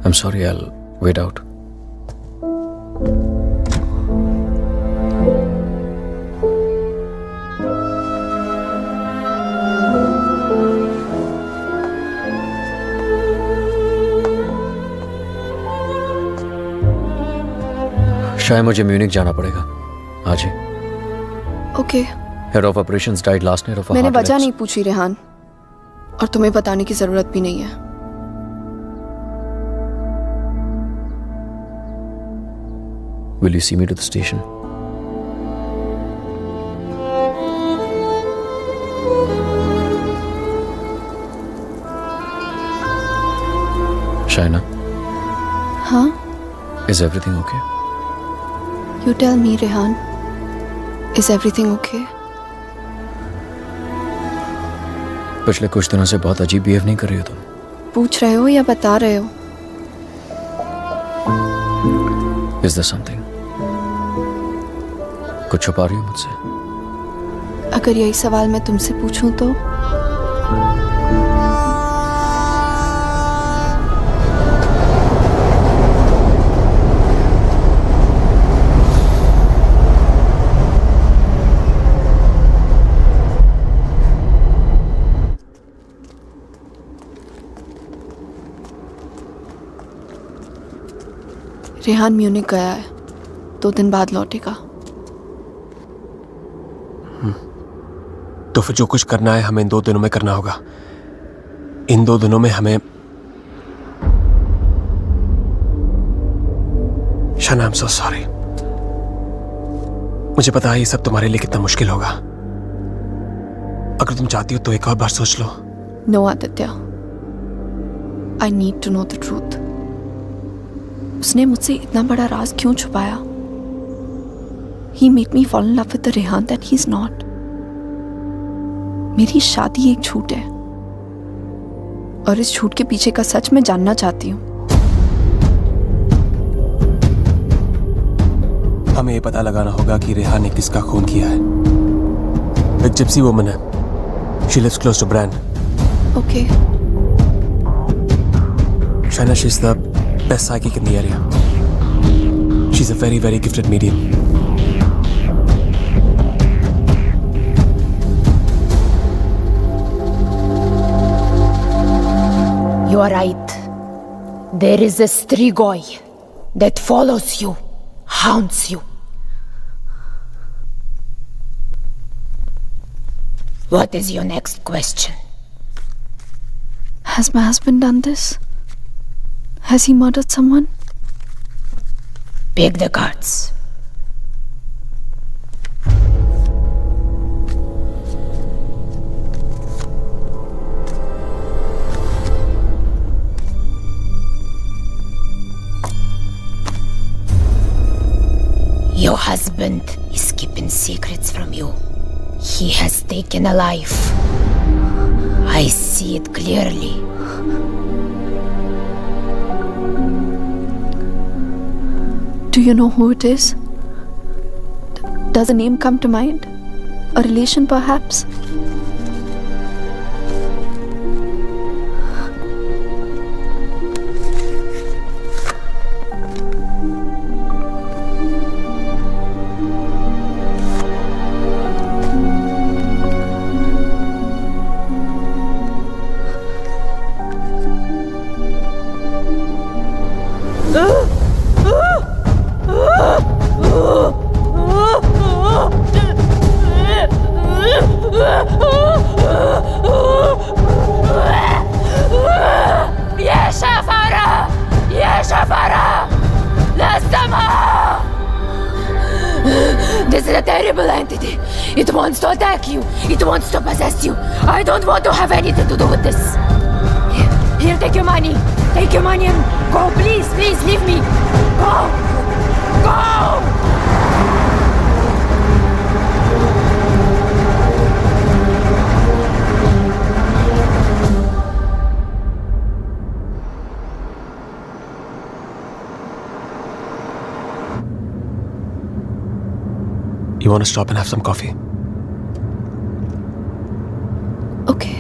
I'm sorry, I'll wait out. शायद मुझे Munich जाना पड़ेगा आज ही। Okay. Head of operations died last night of मैंने वजह नहीं पूछी रेहान, और तुम्हें बताने की जरूरत भी नहीं है। Will you see me to the station? Shaina, हाँ? is everything okay? You tell me, Rehan. Is everything okay? पिछले कुछ दिनों से बहुत अजीब बिहेव नहीं कर रही हो तुम। पूछ रहे हो या बता रहे हो? Is there something? कुछ छुपा रही हो मुझसे? अगर यही सवाल मैं तुमसे पूछूं तो? रेहान म्यूनिक गया है, 2 दिन बाद लौटेगा। तो फिर जो कुछ करना है हमें इन 2 दिनों में करना होगा। इन 2 दिनों में हमें शाना, आई एम सो सॉरी। मुझे पता है ये सब तुम्हारे लिए कितना मुश्किल होगा। अगर तुम चाहती हो तो एक और बार सोच लो। No Aditya, I need to know the truth. उसने मुझसे इतना बड़ा राज क्यों छुपाया? He made me fall in love with the Rehan that he's not. मेरी शादी एक झूठ है, और इस झूठ के पीछे का सच मैं जानना चाहती हूँ। हमें ये पता लगाना होगा कि रेहान ने किसका खून किया है। एक जिप्सी वुमन है, she lives close to Bran. Okay. Shaina, she's the best psychic in the area. She's a very, very gifted medium. You are right. There is a Strigoi that follows you, haunts you. What is your next question? Has my husband done this? Has he murdered someone? Pick the cards. Your husband is keeping secrets from you. He has taken a life. I see it clearly. Do you know who it is? Does a name come to mind? A relation, perhaps? This is a terrible entity. It wants to attack you. It wants to possess you. I don't want to have anything to do with this. Here, take your money. Take your money and go. Please, please, leave me. Go. Go. You want to stop and have some coffee? Okay.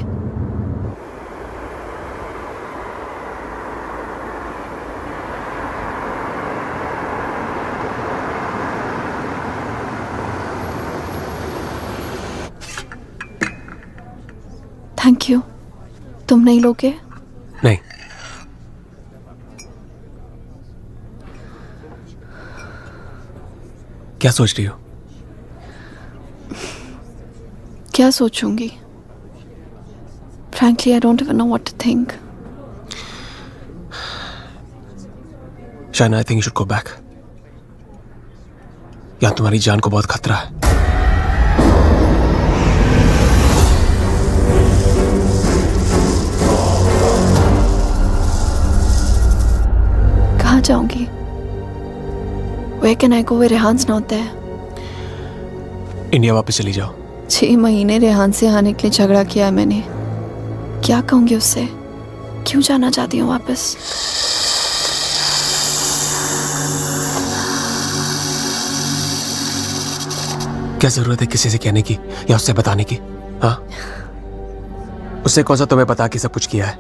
Thank you. तुम नहीं लोगे? नहीं। क्या सोच रही हो? क्या सोचूंगी? Frankly, I don't even know what to think. Shaina, I think you should go back. यहाँ तुम्हारी जान को बहुत खतरा है. कहाँ जाऊंगी? Where can I go where रेहान's not there? India वापस चली जाओ. 6 महीने रेहान से आने के लिए झगड़ा किया मैंने. क्या कहूंगी उससे? क्यों जाना चाहती हूँ वापस? क्या जरूरत है किसी से कहने की या उससे बताने की? हाँ, उससे कौन सा तुम्हें बता के सब कुछ किया है?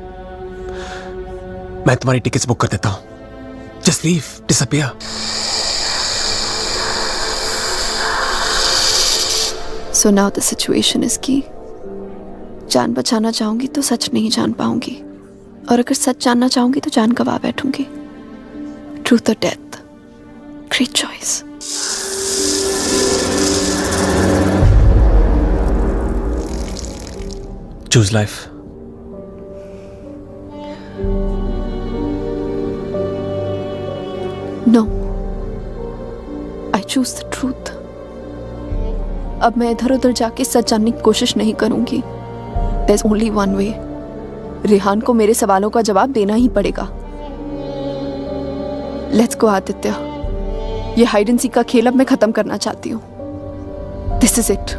मैं तुम्हारी टिकट्स बुक कर देता हूं. Just leave, disappear. So now the situation is key. जान बचाना चाहूंगी तो सच नहीं जान पाऊंगी, और अगर सच जानना चाहूंगी तो जान गवा बैठूंगी. Truth or death? Great choice. Choose life. No. I choose the truth. अब मैं इधर उधर जाके सच जानने की कोशिश नहीं करूंगी. There's only one way. Rehan को मेरे सवालों का जवाब देना ही पड़ेगा. Let's go, Aditya. ये हाइड एंड सीक का खेल अब मैं खत्म करना चाहती हूँ. This is it.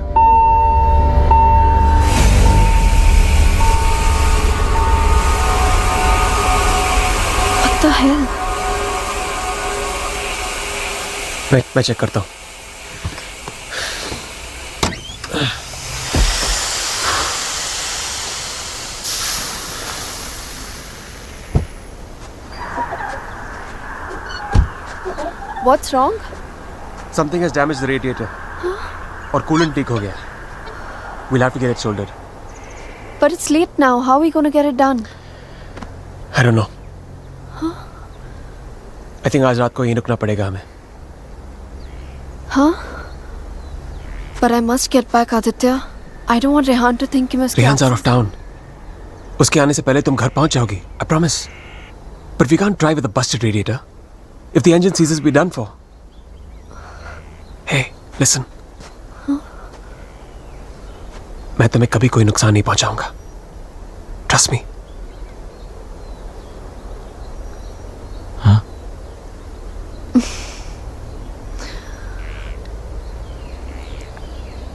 What the hell? मैं चेक करता हूँ. What's wrong? Something has damaged the radiator. और कूलेंट लीक हो गया. We'll have to get it soldered. But it's late now. How are we going to get it done? I don't know. I think आज रात को यहीं रुकना पड़ेगा हमें. Huh? But I must get back, Aditya. I don't want Rehan to think कि मैं उसके Rehan's out of town. उसके आने से पहले तुम घर पहुंच जाओगी. I promise. But we can't drive with a busted radiator. If the engine seizes, we're done for. Hey, listen. मैं तुम्हें कभी कोई नुकसान नहीं पहुंचाऊंगा. Trust me. हाँ?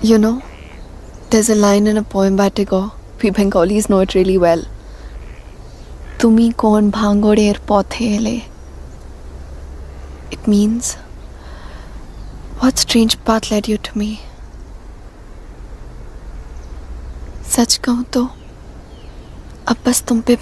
You know, there's a line in a poem by Tagore. We Bengalis know it really well. Tumi kon bhangorer pothele. It means, what strange path led you to me? सच कहूं तो अब बस तुम पे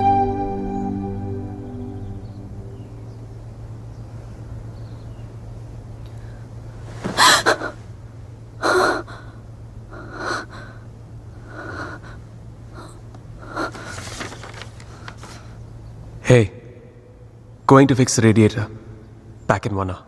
Hey, going to fix the radiator. Back in 1 hour.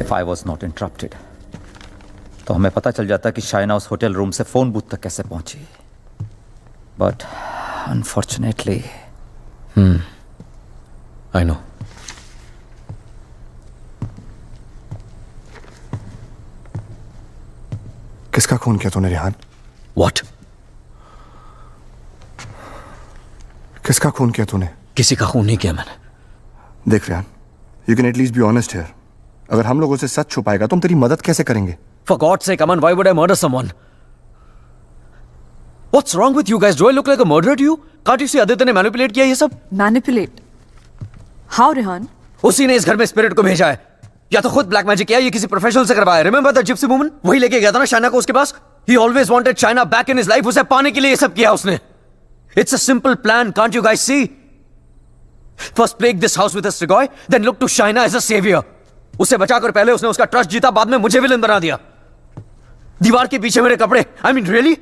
If I was not interrupted, तो हमें पता चल जाता कि शाइना उस होटल रूम से फोन बूथ तक कैसे पहुंची. But unfortunately, I know. किसका खून किया तूने रेहान? What? किसका खून किया तूने? किसी का खून नहीं किया मैंने. देख Rehan, you can at least be honest here. अगर हम लोगों से सच छुपाएगा तो हम तेरी मदद कैसे करेंगे? For God's sake, Aman, why would I murder someone? What's wrong with you guys? Do I look like a murderer to you? Can't you see Aditya ने manipulate किया ये सब? Manipulate? How, Rehan? उसी ने इस घर में स्पिरिट को भेजा है. या तो खुद ब्लैक मैजिक किया या किसी प्रोफेशनल से करवाया. Remember the gypsy woman? वही लेके गया था ना शाइना को उसके पास. He always wanted Shaina back in his life. उसे पाने के लिए ये सब किया उसने. It's a simple plan. Can't you guys see? First plague this house with a Strigoi, then look to Shaina as a savior. उसे बचाकर पहले उसने उसका ट्रस्ट जीता, बाद में मुझे विलन बना दिया. दीवार के पीछे मेरे कपड़े. I mean really?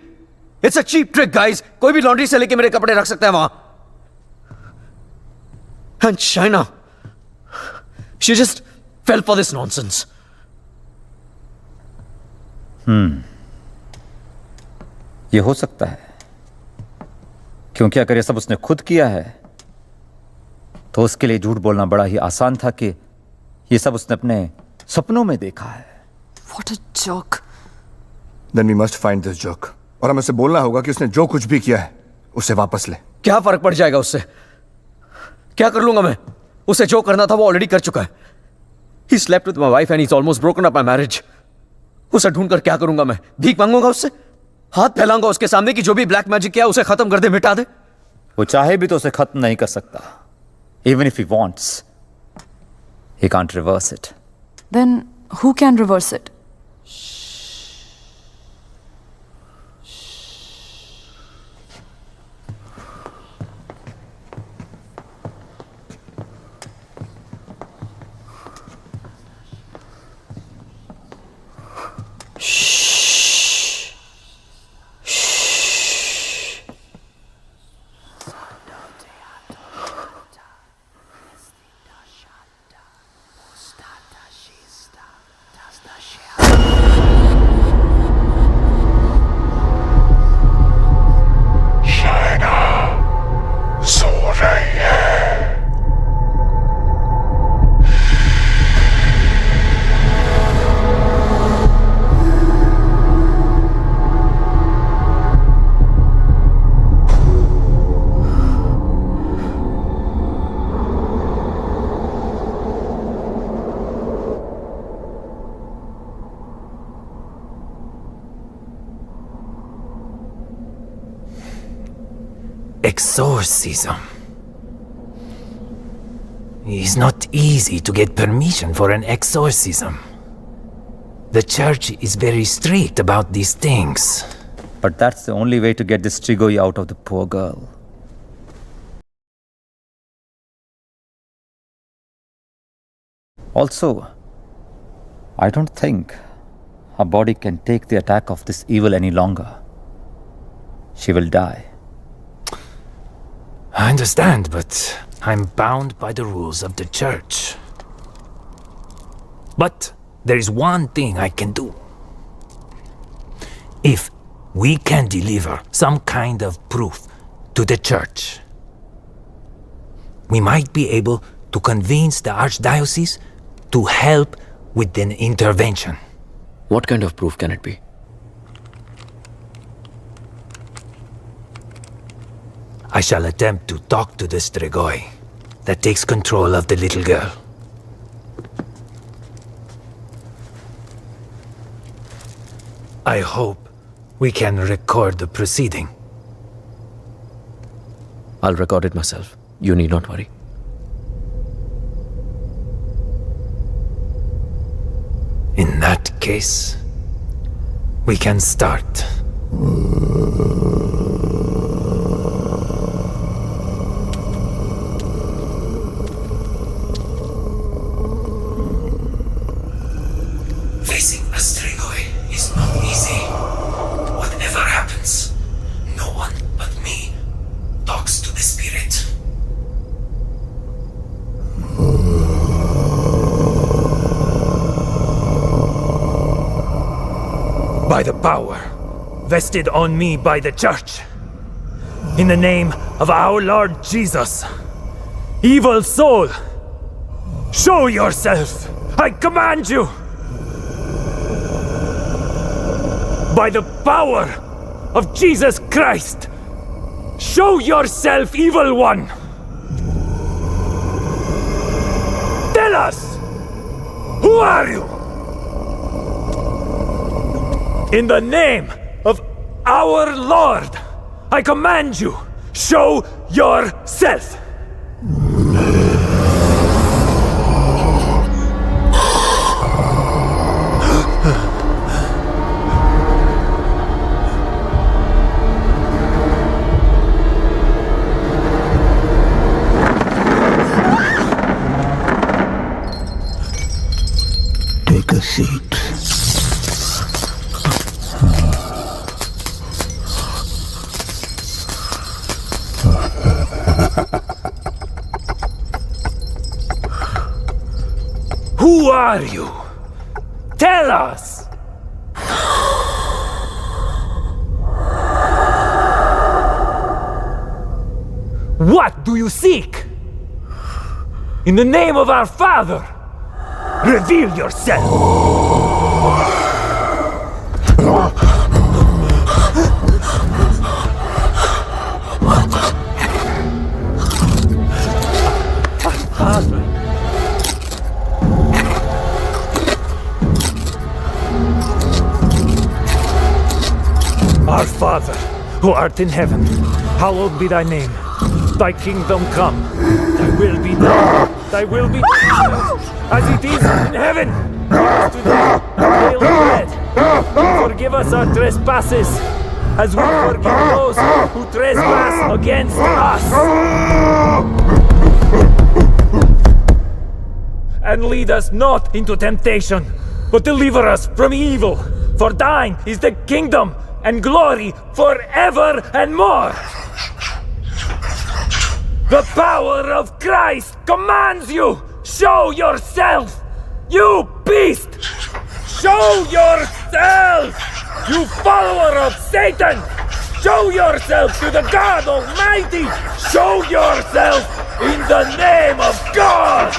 It's a cheap trick, guys. कोई भी लॉन्ड्री से लेके मेरे कपड़े रख सकता है वहां. And Shaina, she just fell for this nonsense. ये हो सकता है, क्योंकि अगर ये सब उसने खुद किया है तो उसके लिए झूठ बोलना बड़ा ही आसान था कि ये सब उसने अपने सपनों में देखा है. What a joke. Then we must find this joke. और हमें उसे बोलना होगा कि उसने जो कुछ भी किया है उसे वापस ले. क्या फर्क पड़ जाएगा उससे? क्या कर लूंगा मैं? उसे जो करना था वो ऑलरेडी कर चुका है. He slept with my wife and he's almost broken up my marriage. उसे ढूंढकर क्या करूंगा मैं? भीख मांगूंगा उससे? हाथ फैलाऊंगा उसके सामने कि जो भी ब्लैक मैजिक किया उसे खत्म कर दे, मिटा दे? वो चाहे भी तो उसे खत्म नहीं कर सकता. Even if he wants, he can't reverse it. Then who can reverse it? Exorcism. It's not easy to get permission for an exorcism. The church is very strict about these things. But that's the only way to get this Strigoi out of the poor girl. Also, I don't think her body can take the attack of this evil any longer. She will die. I understand, but I'm bound by the rules of the church. But there is one thing I can do. If we can deliver some kind of proof to the church, we might be able to convince the archdiocese to help with an intervention. What kind of proof can it be? I shall attempt to talk to the Strigoi that takes control of the little girl. I hope we can record the proceeding. I'll record it myself. You need not worry. In that case, we can start. Facing a Strigoi is not easy. Whatever happens, no one but me talks to the spirit. By the power vested on me by the Church, in the name of our Lord Jesus, evil soul, show yourself! I command you! By the power of Jesus Christ, show yourself, evil one! Tell us! Who are you? In the name of our Lord, I command you, show yourself! Take a seat. Who are you? Tell us! What do you seek? In the name of our Father, reveal yourself! Our Father, who art in heaven, hallowed be thy name. Thy kingdom come, thy will be done. Thy will be done, as it is in heaven. Give us today our daily bread. And forgive us our trespasses, as we forgive those who trespass against us. And lead us not into temptation, but deliver us from evil. For thine is the kingdom and glory forever and more. The power of Christ commands you! Show yourself! You beast! Show yourself! You follower of Satan! Show yourself to the God Almighty! Show yourself in the name of God!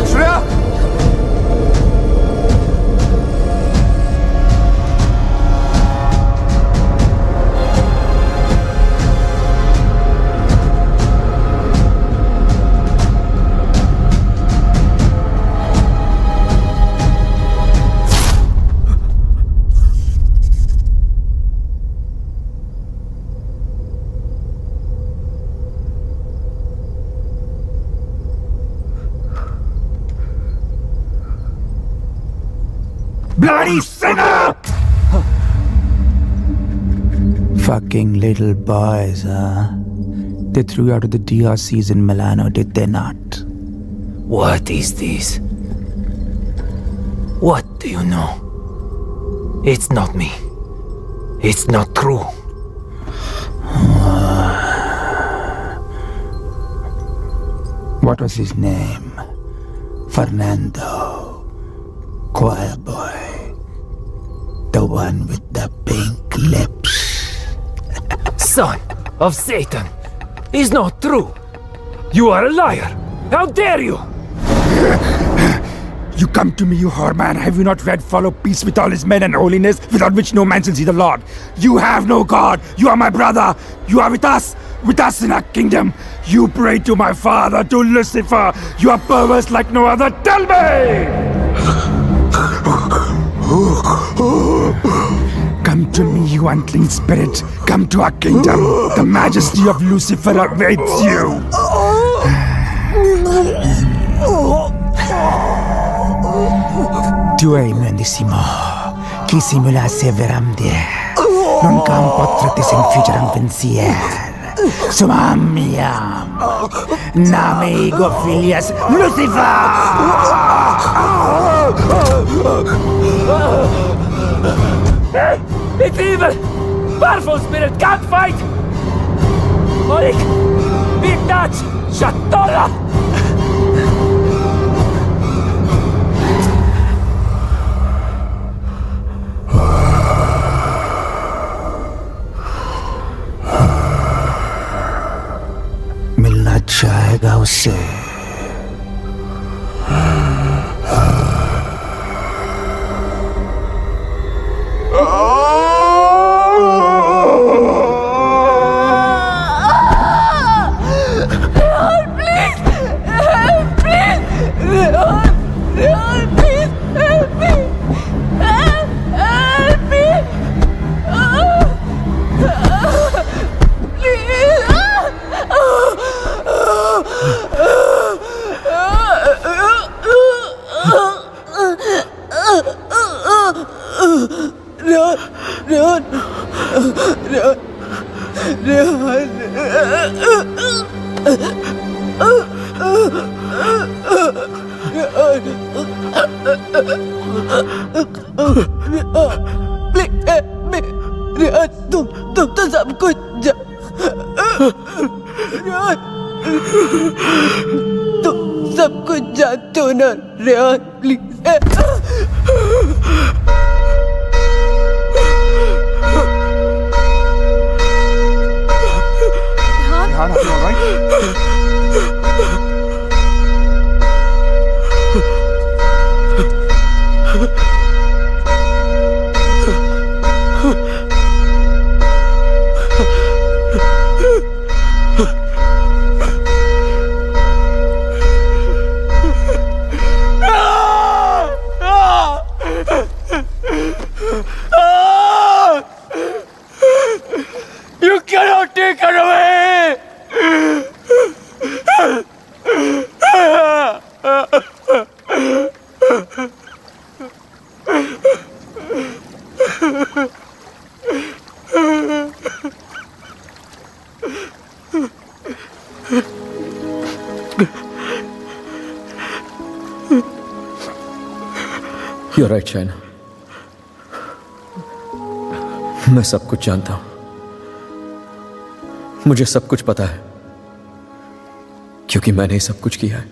Shreya! Bloody sinner! Fucking little boys, huh? They threw you out of the DRCs in Milano, did they not? What is this? What do you know? It's not me. It's not true. What was his name? Fernando. Choir boy. The one with the pink lips. Son of Satan! Is not true! You are a liar! How dare you! You come to me, you whoreman. Have you not read follow peace with all his men and holiness, without which no man shall see the Lord? You have no God. You are my brother. You are with us in our kingdom. You pray to my father, to Lucifer. You are perverse like no other. Tell me! to me, you unclean spirit. Come to our kingdom. The majesty of Lucifer awaits you. Tu hai mendissimo. Chi simula severam de. Non cam potrete infigeram pensier. Sumamiam. Name ego filias Lucifer. It's evil! Powerful spirit can't fight! Olik! Big Dutch! Shatola! मिलना चाहेगा उससे तुम तो सब कुछ तुम सब कुछ जानते हो ना Rehan please You cannot take her away! You're right, China. मैं सब कुछ जानता हूं. मुझे सब कुछ पता है क्योंकि मैंने ही सब कुछ किया है.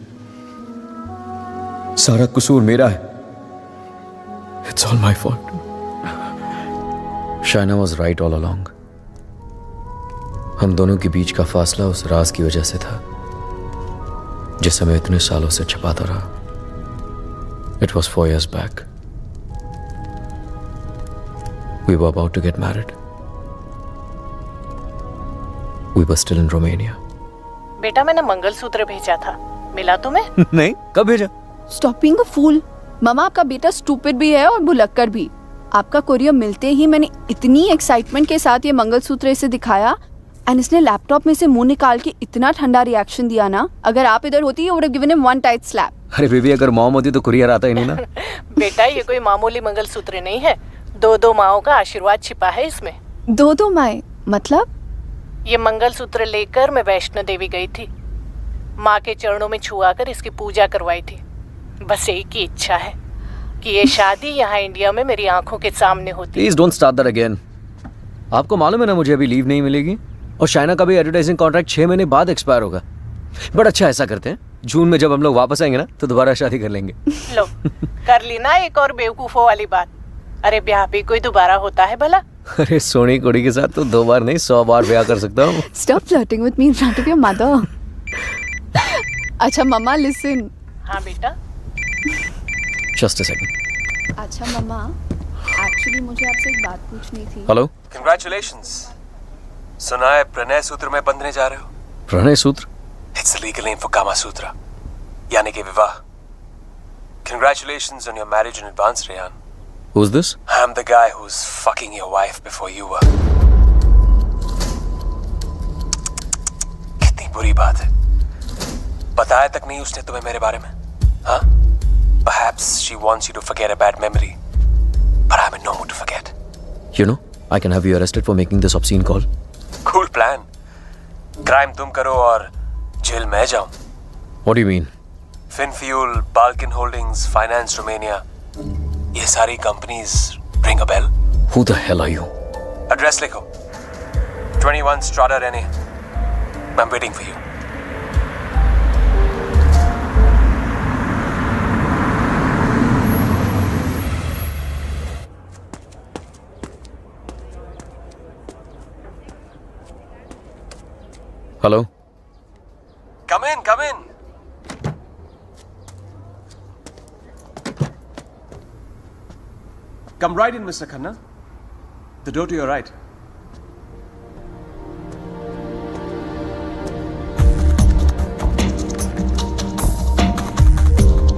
सारा कसूर मेरा है. It's all my fault. Shaina was right all along. हम दोनों के बीच का फासला उस राज की वजह से था जिसे मैं इतने सालों से छिपाता रहा. It was 4 years back. We were about to get married. We were still in Romania. बेटा मैंने मंगलसूत्र भेजा था, मिला तुम्हें? नहीं, कब भेजा? Stop being a fool. मामा आपका बेटा स्टूपिड भी है और भुलक्कड़ भी. आपका कोरियर मिलते ही मैंने इतनी एक्साइटमेंट के साथ ये मंगलसूत्र इसे दिखाया एंड इसने लैपटॉप में से मुंह निकाल के इतना ठंडा रिएक्शन दिया ना. अगर आप इधर होती you would have given him one tight slap. अरे बेबी, अगर मॉम होती तो कुरियर आता ही नहीं ना. बेटा ये कोई मामूली मंगलसूत्र नहीं है. 2 माओं का आशीर्वाद छिपा है इसमें. 2 माएं मतलब? ये मंगलसूत्र लेकर मैं वैष्णो देवी गई थी. माँ के चरणों में छुआ कर इसकी पूजा करवाई थी. बस एक ही इच्छा है कि ये शादी यहाँ इंडिया में मेरी आंखों के सामने होती. Please don't start that again. आपको मालूम है ना मुझे अभी लीव नहीं मिलेगी और शाइना का भी एडवर्टाइजिंग कॉन्ट्रैक्ट 6 महीने बाद एक्सपायर होगा. बट अच्छा ऐसा करते हैं, जून में जब हम लोग वापस आएंगे ना तो दोबारा शादी कर लेंगे. लो कर ली ना एक और बेवकूफों वाली बात. अरे ब्याह भी कोई दोबारा होता है भला? अरे सोनी कुड़ी के साथ तो 2 बार नहीं 100 बार ब्याह कर सकता हूँ. Stop flirting with me in front of your mother. अच्छा मम्मा listen. हाँ बेटा. Just a second. अच्छा मम्मा, एक्चुअली मुझे आपसे एक बात पूछनी थी. हेलो. Congratulations. सुना है प्रणय सूत्र में बंधने जा रहे हो? प्रणय सूत्र? It's the legal name for Kama Sutra. यानी कि विवाह. Congratulations on your marriage in advance, Rehan. Who's this? I am the guy who's fucking your wife before you were. कितनी बुरी बात है. बताया तक नहीं उसने तुम्हें मेरे बारे में, हाँ? Perhaps she wants you to forget a bad memory, but I'm in no mood to forget. You know, I can have you arrested for making this obscene call. Cool plan. Crime तुम करो और jail मैं जाऊं. What do you mean? Finfuel, Balkan Holdings, Finance Romania, ये सारी companies ring a bell. Who the hell are you? Address लिखो. 21 Strada Rene. I'm waiting for you. Hello? Come in, come in. Come right in, Mr. Khanna. The door to your right.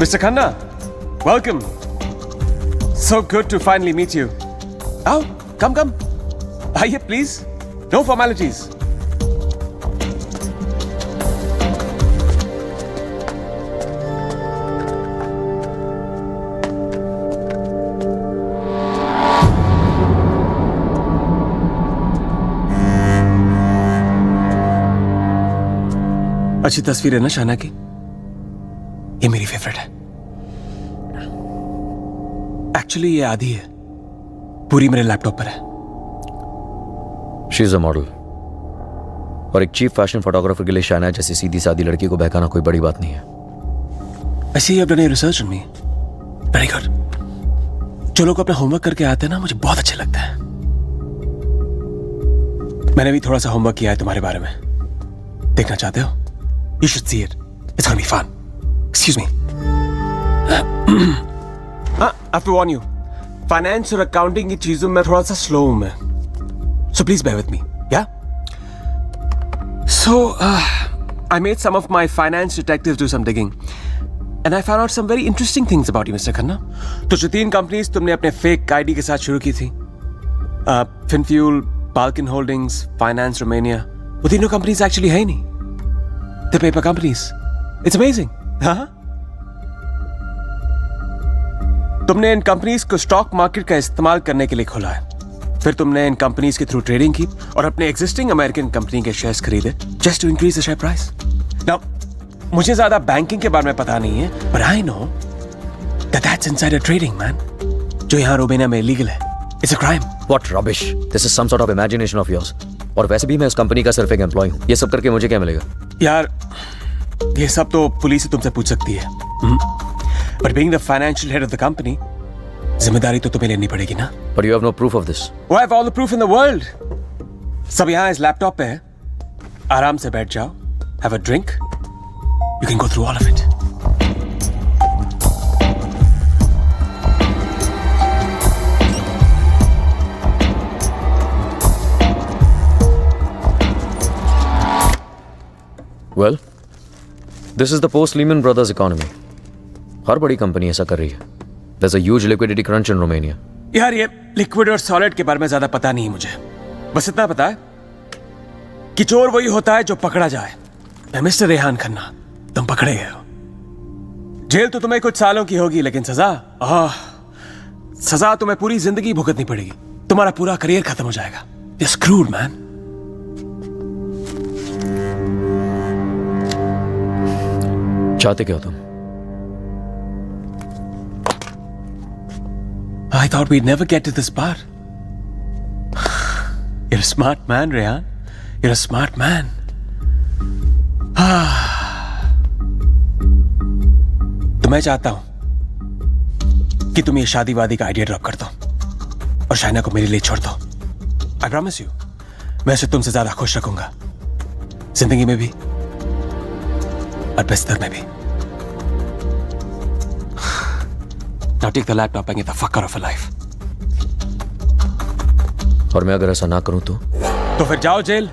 Mr. Khanna, welcome. So good to finally meet you. Oh, come. Aye, please. No formalities. अच्छी तस्वीर है ना शाना की? ये मेरी favourite है. Actually ये आधी है, पूरी मेरे लैपटॉप पर है. She is a model. और एक चीफ फैशन फोटोग्राफर के लिए शाना जैसी सीधी सादी लड़की को बहकाना कोई बड़ी बात नहीं है. I see you have done your research on me. Very good. जो लोग अपना होमवर्क करके आते हैं ना, मुझे बहुत अच्छा लगता है. मैंने भी थोड़ा सा होमवर्क किया है तुम्हारे बारे में. देखना चाहते हो? You should see it. It's gonna be fun. Excuse me. I have to warn you. Finance और accounting की चीजों में थोड़ा सा slow हूं मैं. So please bear with me. Yeah? So, I made some of my finance detectives do some digging. And I found out some very interesting things about you, Mr. Khanna. तो जो 3 companies तुमने अपने fake ID के साथ शुरू की थी, Finfuel, Balkan Holdings, Finance Romania, वो तीनों companies actually है ही नहीं. The paper companies. It's amazing. हाँ? तुमने इन कंपनीज को स्टॉक मार्केट का इस्तेमाल करने के लिए खोला है. फिर तुमने इन कंपनीज के थ्रू ट्रेडिंग की और अपने एग्जिस्टिंग अमेरिकन कंपनी के शेयर्स खरीदे just to increase the share price. Now मुझे ज्यादा बैंकिंग के बारे में पता नहीं है, but I know that that's insider trading, man. जो यहाँ रोमेनिया में इलीगल है. It's a crime. What rubbish. This is some sort of imagination of yours. और वैसे भी मैं उस कंपनी का सिर्फ एक एम्प्लॉय हूँ. ये सब करके मुझे क्या मिलेगा? यार ये सब तो पुलिस तुमसे पूछ सकती है. But being the financial head of the company, जिम्मेदारी तो तुम्हें लेनी पड़ेगी ना. But you have no proof of this. Oh, I have all the proof in the world. सब यहाँ इस लैपटॉप पे है. आराम से बैठ जाओ. Have a drink. You can go through all of it. Well, this is the post-Lehman Brothers economy. हर बड़ी कंपनी ऐसा कर रही है. There's a huge liquidity crunch in Romania. यार ये लिक्विड और सॉलिड के बारे में ज्यादा पता नहीं है मुझे. बस इतना पता है कि चोर वही होता है जो पकड़ा जाए. मिस्टर रेहान खन्ना, तुम पकड़े गए हो. जेल तो तुम्हें कुछ सालों की होगी, लेकिन सजा तुम्हें पूरी जिंदगी भुगतनी पड़ेगी. तुम्हारा पूरा करियर खत्म हो जाएगा. You're screwed, man. चाहते क्या हो तुम? I thought we'd never get to this part. You're a smart man, Rehan. You're a smart man. तो मैं चाहता हूं कि तुम ये शादी वादी का आइडिया ड्रॉप कर दो और शाइना को मेरे लिए छोड़ दो. I promise you, मैं उसे तुमसे ज्यादा खुश रखूंगा. जिंदगी में भी और बिस्तर में भी. Now take the laptop and get the fuck out of her life. और मैं अगर ऐसा ना करूं तो फिर जाओ जेल.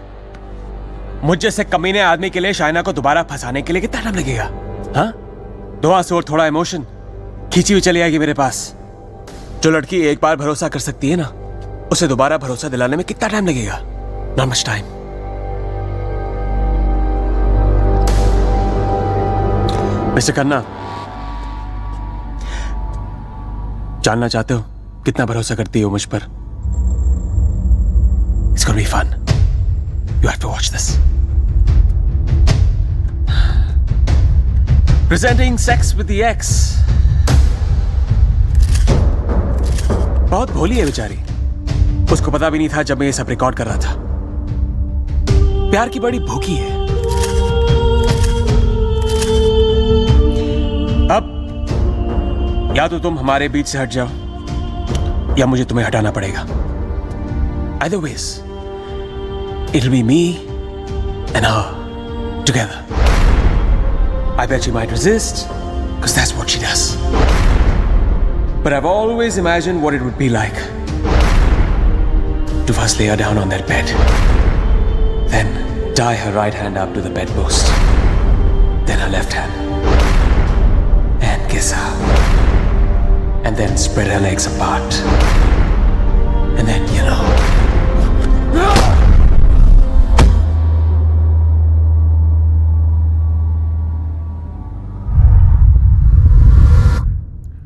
मुझ जैसे कमीने आदमी के लिए शाइना को दोबारा फंसाने के लिए कितना टाइम लगेगा? हाँ? 2 आंसू और थोड़ा इमोशन खींची हुई चली आएगी मेरे पास. जो लड़की एक बार भरोसा कर सकती है ना, उसे दोबारा भरोसा दिलाने में कितना टाइम लगेगा? Not much time. Mister Khanna, जानना चाहते हो कितना भरोसा करती हो मुझ पर? It's gonna be fun. You have to watch this. Presenting Sex with the Ex. बहुत भोली है बेचारी। उसको पता भी नहीं था जब मैं ये सब रिकॉर्ड कर रहा था। प्यार की बड़ी भूखी है। अब या तो तुम हमारे बीच से हट जाओ या मुझे तुम्हें हटाना पड़ेगा। Either ways, it'll be me and her together. I bet she might resist, because that's what she does. But I've always imagined what it would be like to first lay her down on that bed, then tie her right hand up to the bedpost, then her left hand, and kiss her, and then spread her legs apart, and then, you know.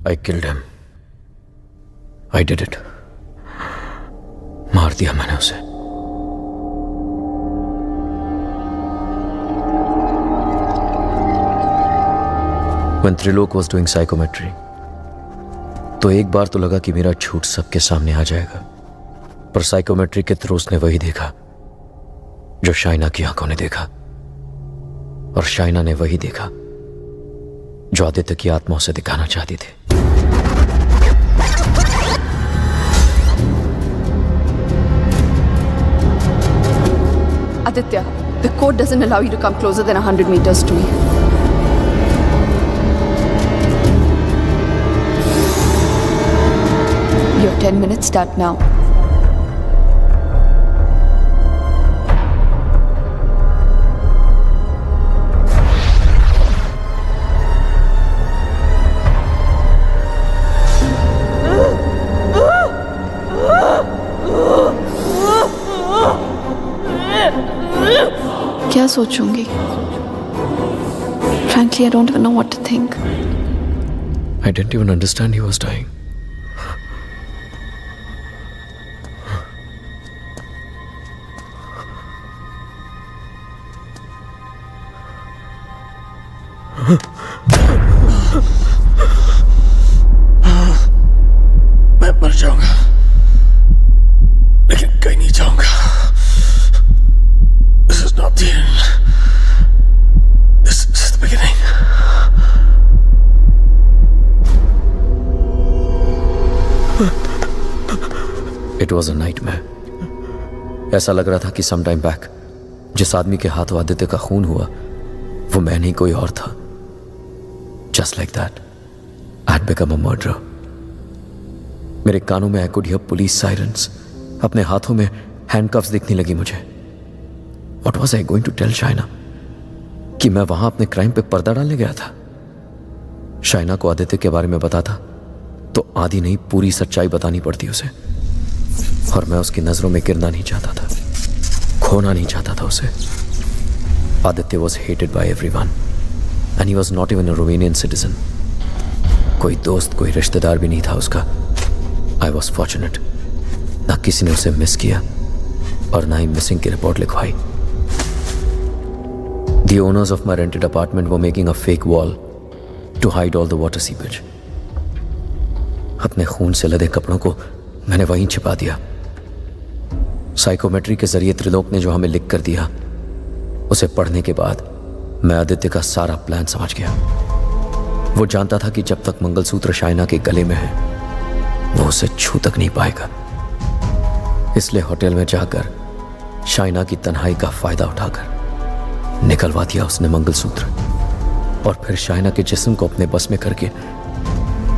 I killed him. I did it. मार दिया मैंने उसे। When Trilok was doing psychometry, तो एक बार तो लगा कि मेरा झूठ सबके सामने आ जाएगा, पर साइकोमेट्री के थ्रू उसने वही देखा जो शाइना की आंखों ने देखा, और शाइना ने वही देखा जो आदित्य की आत्मा उसे दिखाना चाहती थी। Aditya, the code doesn't allow you to come closer than 100 meters to me. Your 10 minutes start now. क्या सोचूंगी? Frankly, I don't even know what to think. I didn't even understand he was dying. मैं मर जाऊंगा, लेकिन कहीं नहीं जाऊंगा। This is not the end. This is the beginning. It was a nightmare. ऐसा लग रहा था कि some time back जिस आदमी के हाथों आदित्य का खून हुआ वो मैं नहीं कोई और था। Just like that, I had become a murderer. मेरे कानों में I could hear police sirens. अपने हाथों में handcuffs दिखने लगी मुझे। What was I going to tell Shaina? कि मैं वहां अपने क्राइम पे पर्दा डालने गया था। शाइना को आदित्य के बारे में बताता तो आधी नहीं पूरी सच्चाई बतानी पड़ती उसे, और मैं उसकी नजरों में गिरना नहीं चाहता था, खोना नहीं चाहता था उसे। Aditya was hated by everyone and he was not even a Romanian citizen. कोई दोस्त कोई रिश्तेदार भी नहीं था उसका। I was fortunate. ना किसी ने उसे मिस किया और ना ही मिसिंग की रिपोर्ट लिखवाई। The owners of my rented apartment were making a fake wall to hide all the water seepage. अपने खून से लदे कपड़ों को मैंने वहीं छिपा दिया। साइकोमेट्री के जरिए त्रिलोक ने जो हमें लिख कर दिया उसे पढ़ने के बाद मैं आदित्य का सारा प्लान समझ गया। वो जानता था कि जब तक मंगलसूत्र शाइना के गले में है वो उसे छू तक नहीं पाएगा। इसलिए होटल में जाकर शाइना की तन्हाई का फायदा उठाकर निकलवा दिया उसने मंगलसूत्र, और फिर शाइना के जिस्म को अपने बस में करके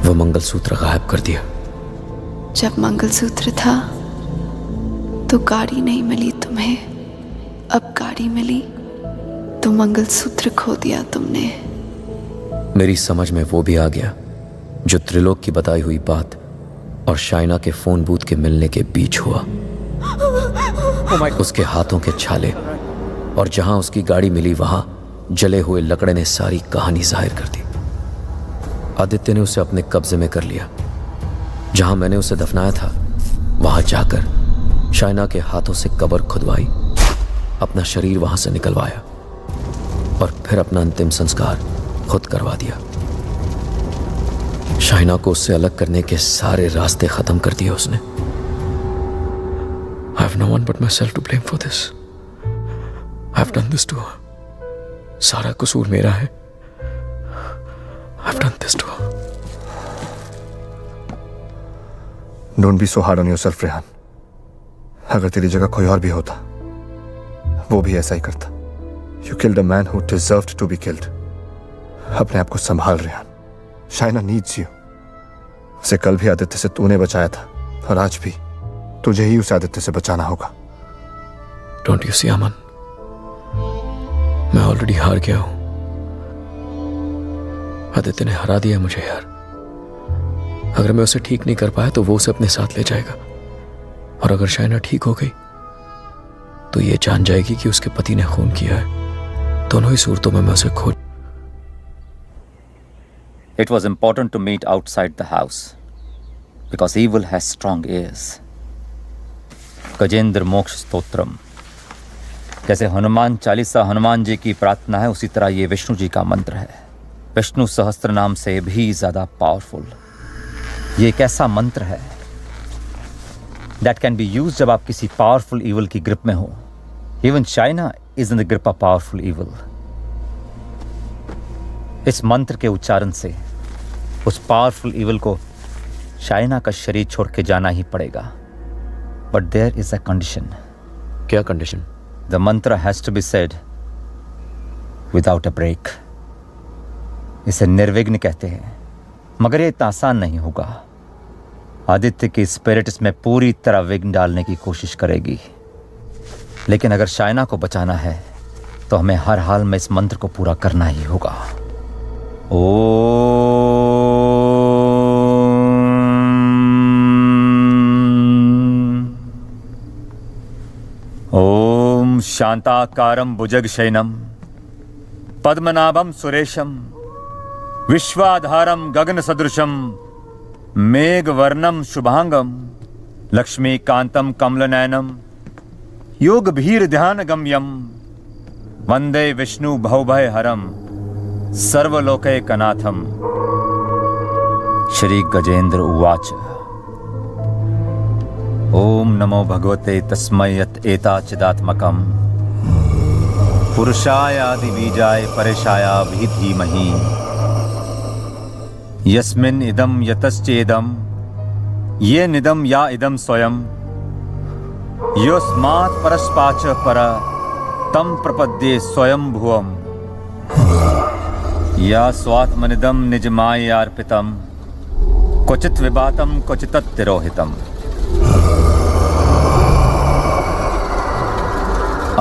वो मंगलसूत्र गायब कर दिया। जब मंगलसूत्र था तो गाड़ी नहीं मिली तुम्हें, अब गाड़ी मिली तो मंगलसूत्र खो दिया तुमने। मेरी समझ में वो भी आ गया जो त्रिलोक की बताई हुई बात और शाइना के फोन बूथ के मिलने के बीच हुआ। उसके हाथों के छाले और जहां उसकी गाड़ी मिली वहां जले हुए लकड़े ने सारी कहानी जाहिर कर दी। आदित्य ने उसे अपने कब्जे में कर लिया। जहां मैंने उसे दफनाया था वहां जाकर शाइना के हाथों से कब्र खुदवाई, अपना शरीर वहां से निकलवाया और फिर अपना अंतिम संस्कार खुद करवा दिया। शाइना को उससे अलग करने के सारे रास्ते खत्म कर दिए उसने। I have no one but myself to blame for this. I have done this to her. सारा कसूर मेरा है। I have done this to her. Don't be so hard on yourself, Rehan. अगर तेरी जगह कोई और भी होता वो भी ऐसा ही करता। You killed a man who deserved to be killed. अपने आप को संभाल रेहान। Shaina needs you. उसे कल भी आदित्य से तूने बचाया था और आज भी तुझे ही उसे आदित्य से बचाना होगा। Don't you see, अमन? मैं ऑलरेडी हार गया हूं। आदित्य ने हरा दिया मुझे यार। अगर मैं उसे ठीक नहीं कर पाया तो वो उसे अपने साथ ले जाएगा, और अगर शाइना ठीक हो गई तो ये जान जाएगी कि उसके पति ने खून किया है। दोनों ही सूरतों में मैं उसे खो। It was important to meet outside the house because evil has strong ears. Gajendra मोक्ष स्तोत्रम, जैसे हनुमान चालीसा हनुमान जी की प्रार्थना है उसी तरह ये विष्णु जी का मंत्र है। विष्णु सहस्त्र नाम से भी ज्यादा पावरफुल। ये एक ऐसा मंत्र है that can be used जब आप किसी पावरफुल evil की ग्रिप में हो। Even China is in the grip of powerful evil. इस मंत्र के उच्चारण से उस पावरफुल इविल को शाइना का शरीर छोड़ के जाना ही पड़ेगा। But there is a condition. क्या condition? The mantra has to be said without a break. इसे निर्विघ्न कहते हैं, मगर ये इतना आसान नहीं होगा। आदित्य की स्पिरिट इसमें पूरी तरह विघ्न डालने की कोशिश करेगी, लेकिन अगर शाइना को बचाना है तो हमें हर हाल में इस मंत्र को पूरा करना ही होगा। ओम शांताकारं भुजगशयनं पद्मनाभं सुरेशं विश्वाधारं गगनसदृशं मेघवर्णं शुभांगं लक्ष्मीकान्तं कमलनयनं योगभीर्ध्यानगम्यं वंदे विष्णु भवभयहरं सर्वलोकैकनाथं। श्री गजेंद्र उवाच। ओम नमो भगवते तस्मै यत् एताचिदात्मकं पुरुषाय आदिबीजाय परेशाय धीमहि यस्मिन् इदं यतश्चेदं ये निदं या इदं स्वयं योस्मात् परस्पाच पर तं प्रपद्ये स्वयं भुवम् या स्वात्मनिदं निजमायार्पितं क्वचित् विभातं क्वचित्तिरोहितम्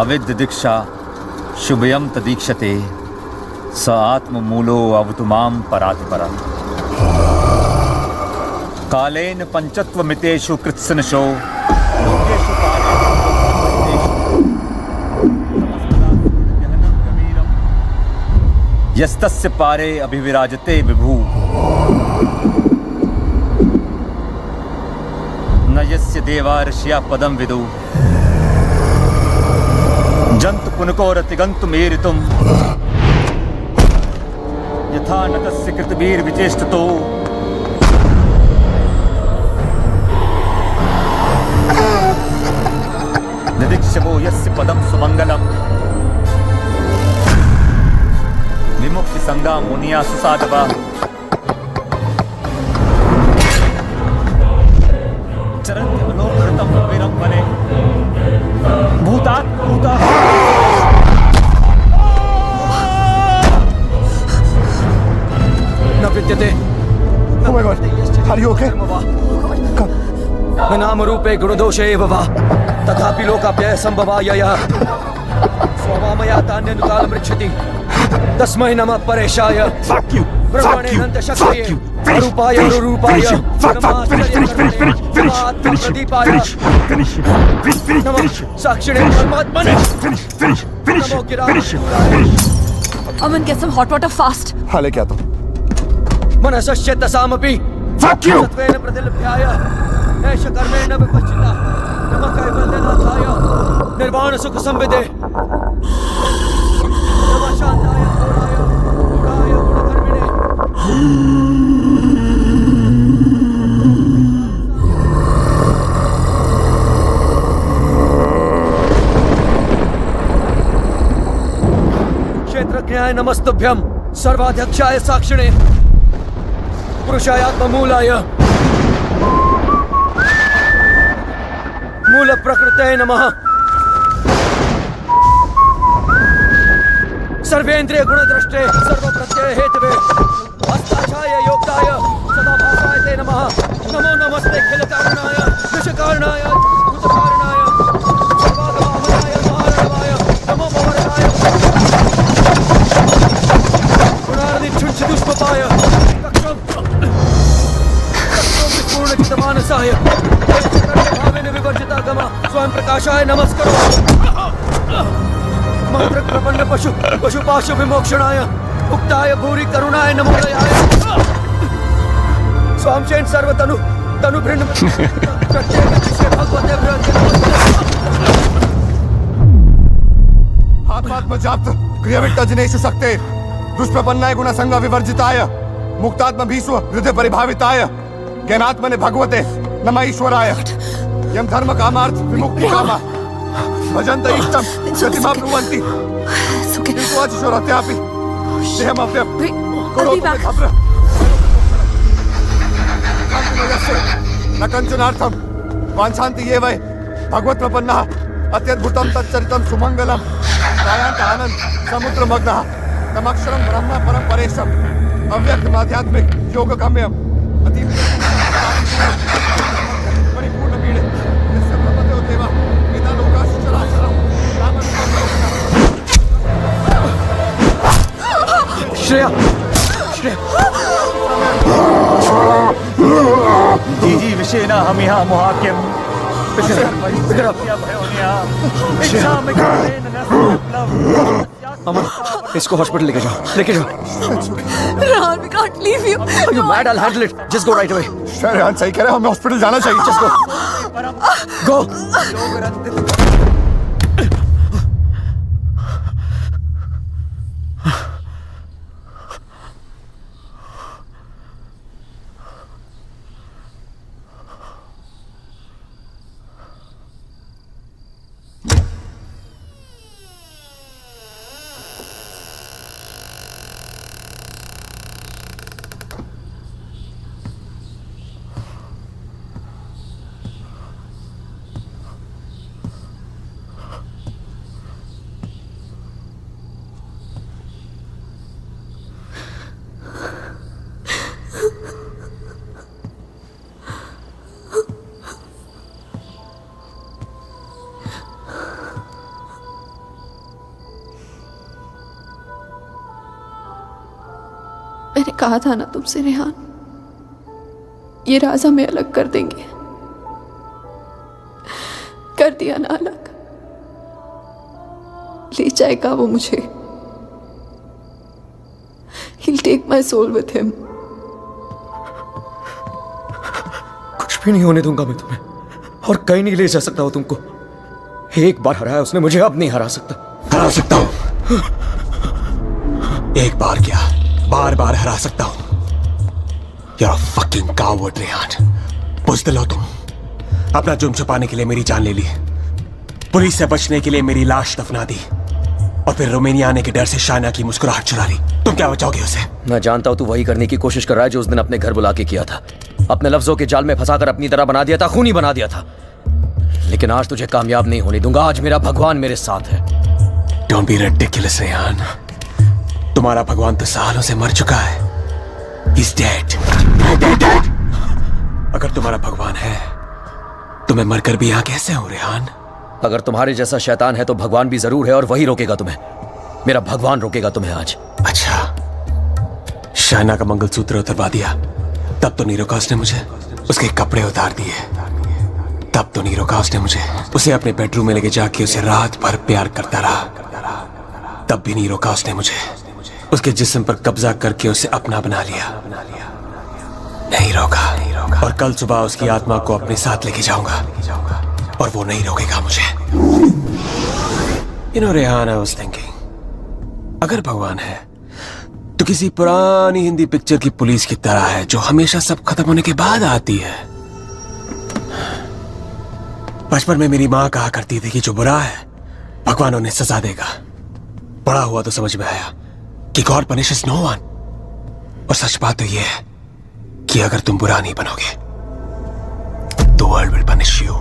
अविद्य दीक्षा शुभयं तदीक्षते स आत्ममूलो अवतु मां परातिपरम् कालेन पंचत्वमितेषु कृत्सनशो लोकेषु यस्तस्य पारे अभिविराजते विभु न यस्य देवा ऋषिया पदं विदु जंतु पुनकोरतिगंतु मेरितुम यथा नतस्य कृतवीर विचेष्टतो निदीक्षवो यस्य पदं सुमंगलम् विमुक्ति संगा मुनिया सुसाधवा चरन्ति मनोकृतं वीरं वने भूतात् भूता न विद्यते। Oh my God, are you okay? न नाम रूपे गुणदोषे एव वा तथापि लोकाप्यय संभवाय यः स्ववामया तान्यनुकालं रक्षति तस्मै नमः परेशाय। Fuck you! ब्रह्मणे हन्त शक्तये अरूपाय रूपाय नमः साक्षिणे परमात्मने नमो गिराय Aman, get some hot water fast. हाँ लेके आता हूँ। मनसश्चेतसामपि सत्त्वेन प्रतिलभ्याय एष कर्मेण विपश्चिता नमः कैवल्यनाथाय निर्वाण सुख संविदे नमः शान्ताय घोराय गुणाय गुणकर्मिणे क्षेत्रज्ञाय नमस्तुभ्यं सर्वाध्यक्षाय साक्षिणे पुरुषायात्ममूलाय मूल प्रकृते नमः सर्वेन्द्रिय गुणद्रष्टे सर्वप्रत्यय हेतवे अस्ताक्षाय योक्ताय सदाभासाय ते नमः नमो नमस्ते खिल कारणाय विष कारणाय भूत कारणाय सर्वागमामयाय महारणवाय नमो भवरणाय गुणार्निच्छुच्छिदुष्पपाय पूर्णचितमानसाय भावेन विवर्जिता गमा स्वयं प्रकाशाय नमस्करो मंत्र प्रपन्न पशुपाशु विमोक्षणाय उक्ताय भूरि करुणाय नमोदयाय स्वामचेन सर्वतनु तनुभृन्न प्रत्येक विषय भगवते आत्मात्मजाप्त क्रियाविट्ट जनेषु शक्ते दुष्प्रपन्नाय गुणसंग विवर्जिताय मुक्तात्म भीष्व हृदय परिभाविताय ज्ञानात्मने भगवते नमः ईश्वराय यम धर्म कामार्थ विमुक्ति कामा भजन्त इष्टम प्रतिमा ब्रुवन्ति किन्तु अचिशोरत्यापि देहमव्यं करोतु मे भद्र कान्तिमयस्य न कञ्चनार्थं वाञ्छन्ति ये वै भगवत्प्रपन्नः अत्यद्भुतं तच्चरितं सुमङ्गलं कायान्त आनन्द समुद्रमग्नः तमक्षरं ब्रह्म परं परेशम् अव्यक्तमाध्यात्मिक योगगम्यम् परिपूर्ण पीड़े यस्य ब्रह्मदेव देवा वेदा लोकाश्च चराचरम् श्रेया श्रेया जी विषेना हम यहाँ मुहाक्यम अमन इसको हॉस्पिटल लेके जाओ Rehan, we can't leave you. Are you mad? I'll handle it. Just go right away. Rehan सही कह रहे हैं, हमें हॉस्पिटल जाना चाहिए। Just go. Go. मैंने कहा था ना तुमसे रेहान, ये राज हमें अलग कर देंगे। कर दिया ना अलग। ले जाएगा वो मुझे। He'll take my soul with him. कुछ भी नहीं होने दूंगा मैं तुम्हें, और कहीं नहीं ले जा सकता हूं तुमको। एक बार हराया उसने मुझे, अब नहीं हरा सकता। हरा सकता हूं, एक बार क्या बार बार हरा सकता हूं। You're a fucking coward, Rehan. बुज़दिल हो तुम। अपना जुर्म छुपाने के लिए मेरी जान ले ली, पुलिस से बचने के लिए मेरी लाश दफना दी, और फिर रोमानिया आने के डर से शाइना की मुस्कुराहट चुरा ली। तुम क्या बचाओगे उसे? मैं जानता हूं तू वही करने की कोशिश कर रहा है जो उस दिन अपने घर बुला के किया था। अपने लफ्जों के जाल में फंसाकर अपनी तरह बना दिया था, खूनी बना दिया था। लेकिन आज तुझे कामयाब नहीं होने दूंगा। आज मेरा भगवान मेरे साथ है। Don't be ridiculous, Rehan. तुम्हारा भगवान तो सालों से मर चुका है। He's dead. Dead. अगर तुम्हारा भगवान है तो मैं मरकर भी यहाँ कैसे हूँ, रेहान? अगर तुम्हारे जैसा शैतान है तो भगवान भी जरूर है, और वही रोकेगा तुम्हें। मेरा भगवान रोकेगा तुम्हें आज। अच्छा, शाइना का मंगलसूत्र उतरवा दिया, तब तो नीरोकास ने मुझे उसके कपड़े उतार दिए। तब तो नीरोकास ने मुझे उसे अपने बेडरूम में लेके जाके उसे रात भर प्यार करता रहा। तब भी नीरोकास ने मुझे उसके जिस्म पर कब्जा करके उसे अपना बना लिया। नहीं रोका और कल सुबह उसकी आत्मा को अपने साथ लेके जाऊंगा और वो नहीं रोकेगा मुझे। रेहान, आई वाज थिंकिंग, अगर भगवान है तो किसी पुरानी हिंदी पिक्चर की पुलिस की तरह है जो हमेशा सब खत्म होने के बाद आती है। बचपन में मेरी माँ कहा करती थी कि जो बुरा है भगवान उन्हें सजा देगा। बड़ा हुआ तो समझ में आया कि गॉड पनिशेस नो वन। और सच बात तो यह है कि अगर तुम बुरा नहीं बनोगे तो वर्ल्ड विल पनिश यू।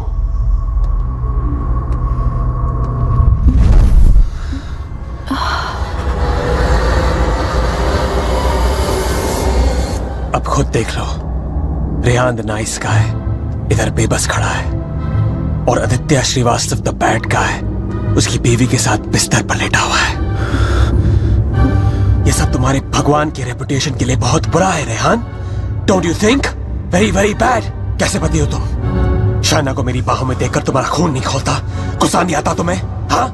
अब खुद देख लो, रेहान द नाइस गाय इधर बेबस खड़ा है और Aditya Shrivastava the bad guy उसकी बीवी के साथ बिस्तर पर लेटा हुआ है। ये सब तुम्हारे भगवान की रेपुटेशन के लिए बहुत बुरा है Rehan. Don't you think? Very very bad. कैसे पति हो तुम? शाइना को मेरी बाहों में देखकर तुम्हारा खून नहीं खोलता? गुस्सा नहीं आता तुम्हें? हाँ,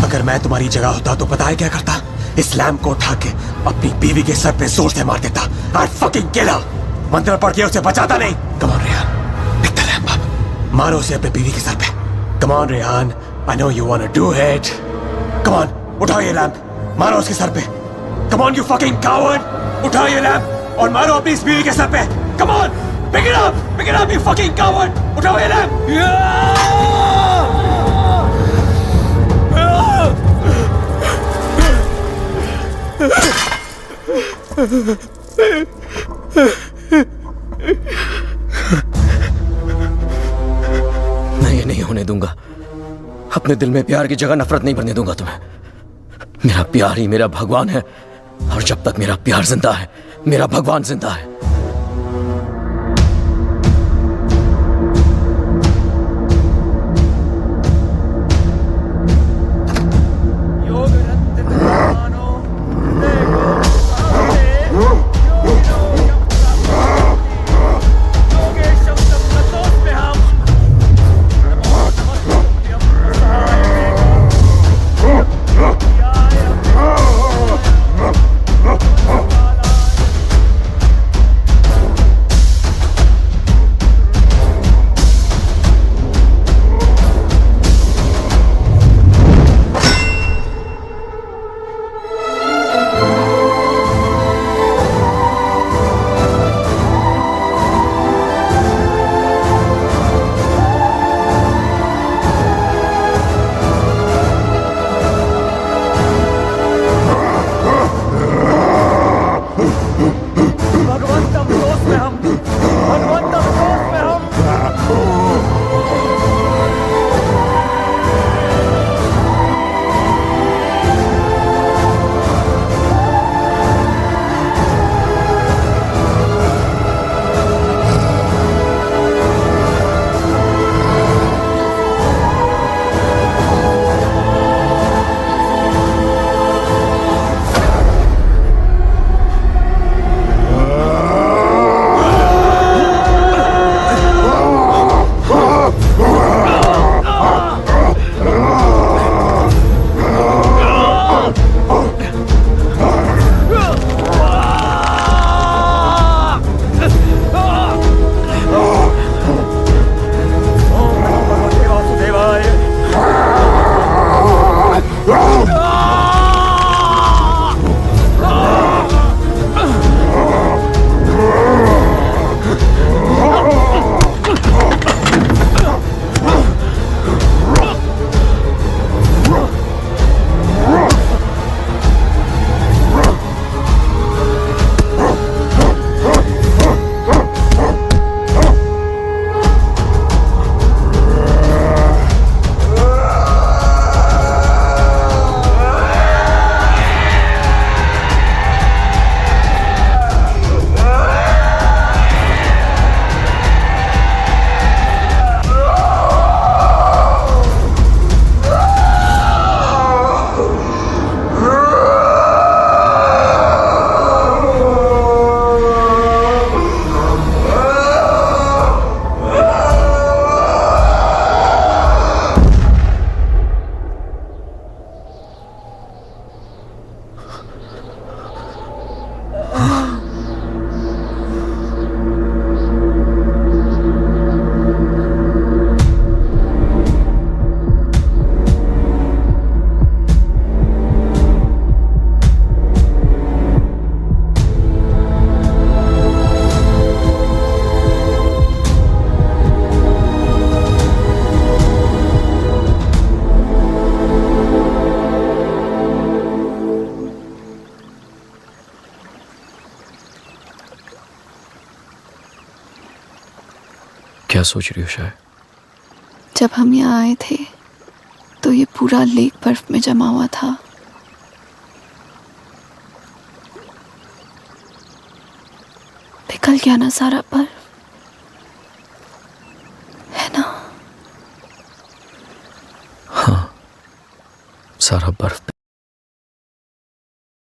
अगर मैं तुम्हारी जगह होता तो पता है क्या करता? इस लैम्प को उठा के अपनी बीवी के सर पे जोर से मार देता। I'd fucking kill her। मंत्र पढ़ के उसे बचाता नहीं। Come on Rehan, pick the lamp up। मारो उसे अपने बीवी के सर पे। Come on Rehan, I know you wanna do it। Come on, उठाओ ये लैम्प, मारो उसके सर पे। Come on you fucking coward, उठाओ ये लैम्प और मारो अपनी इस बीवी के सर पे। Come on, pick it up you fucking coward, उठाओ ये लैम्प। मैं ये नहीं होने दूंगा। अपने दिल में प्यार की जगह नफरत नहीं बनने दूंगा तुम्हें। मेरा प्यार ही मेरा भगवान है और जब तक मेरा प्यार जिंदा है मेरा भगवान जिंदा है। क्या सोच रही हो शायद? जब हम यहाँ आए थे तो ये पूरा लेक बर्फ में जमा हुआ था। पिघल गया ना सारा बर्फ, है ना? हाँ, सारा बर्फ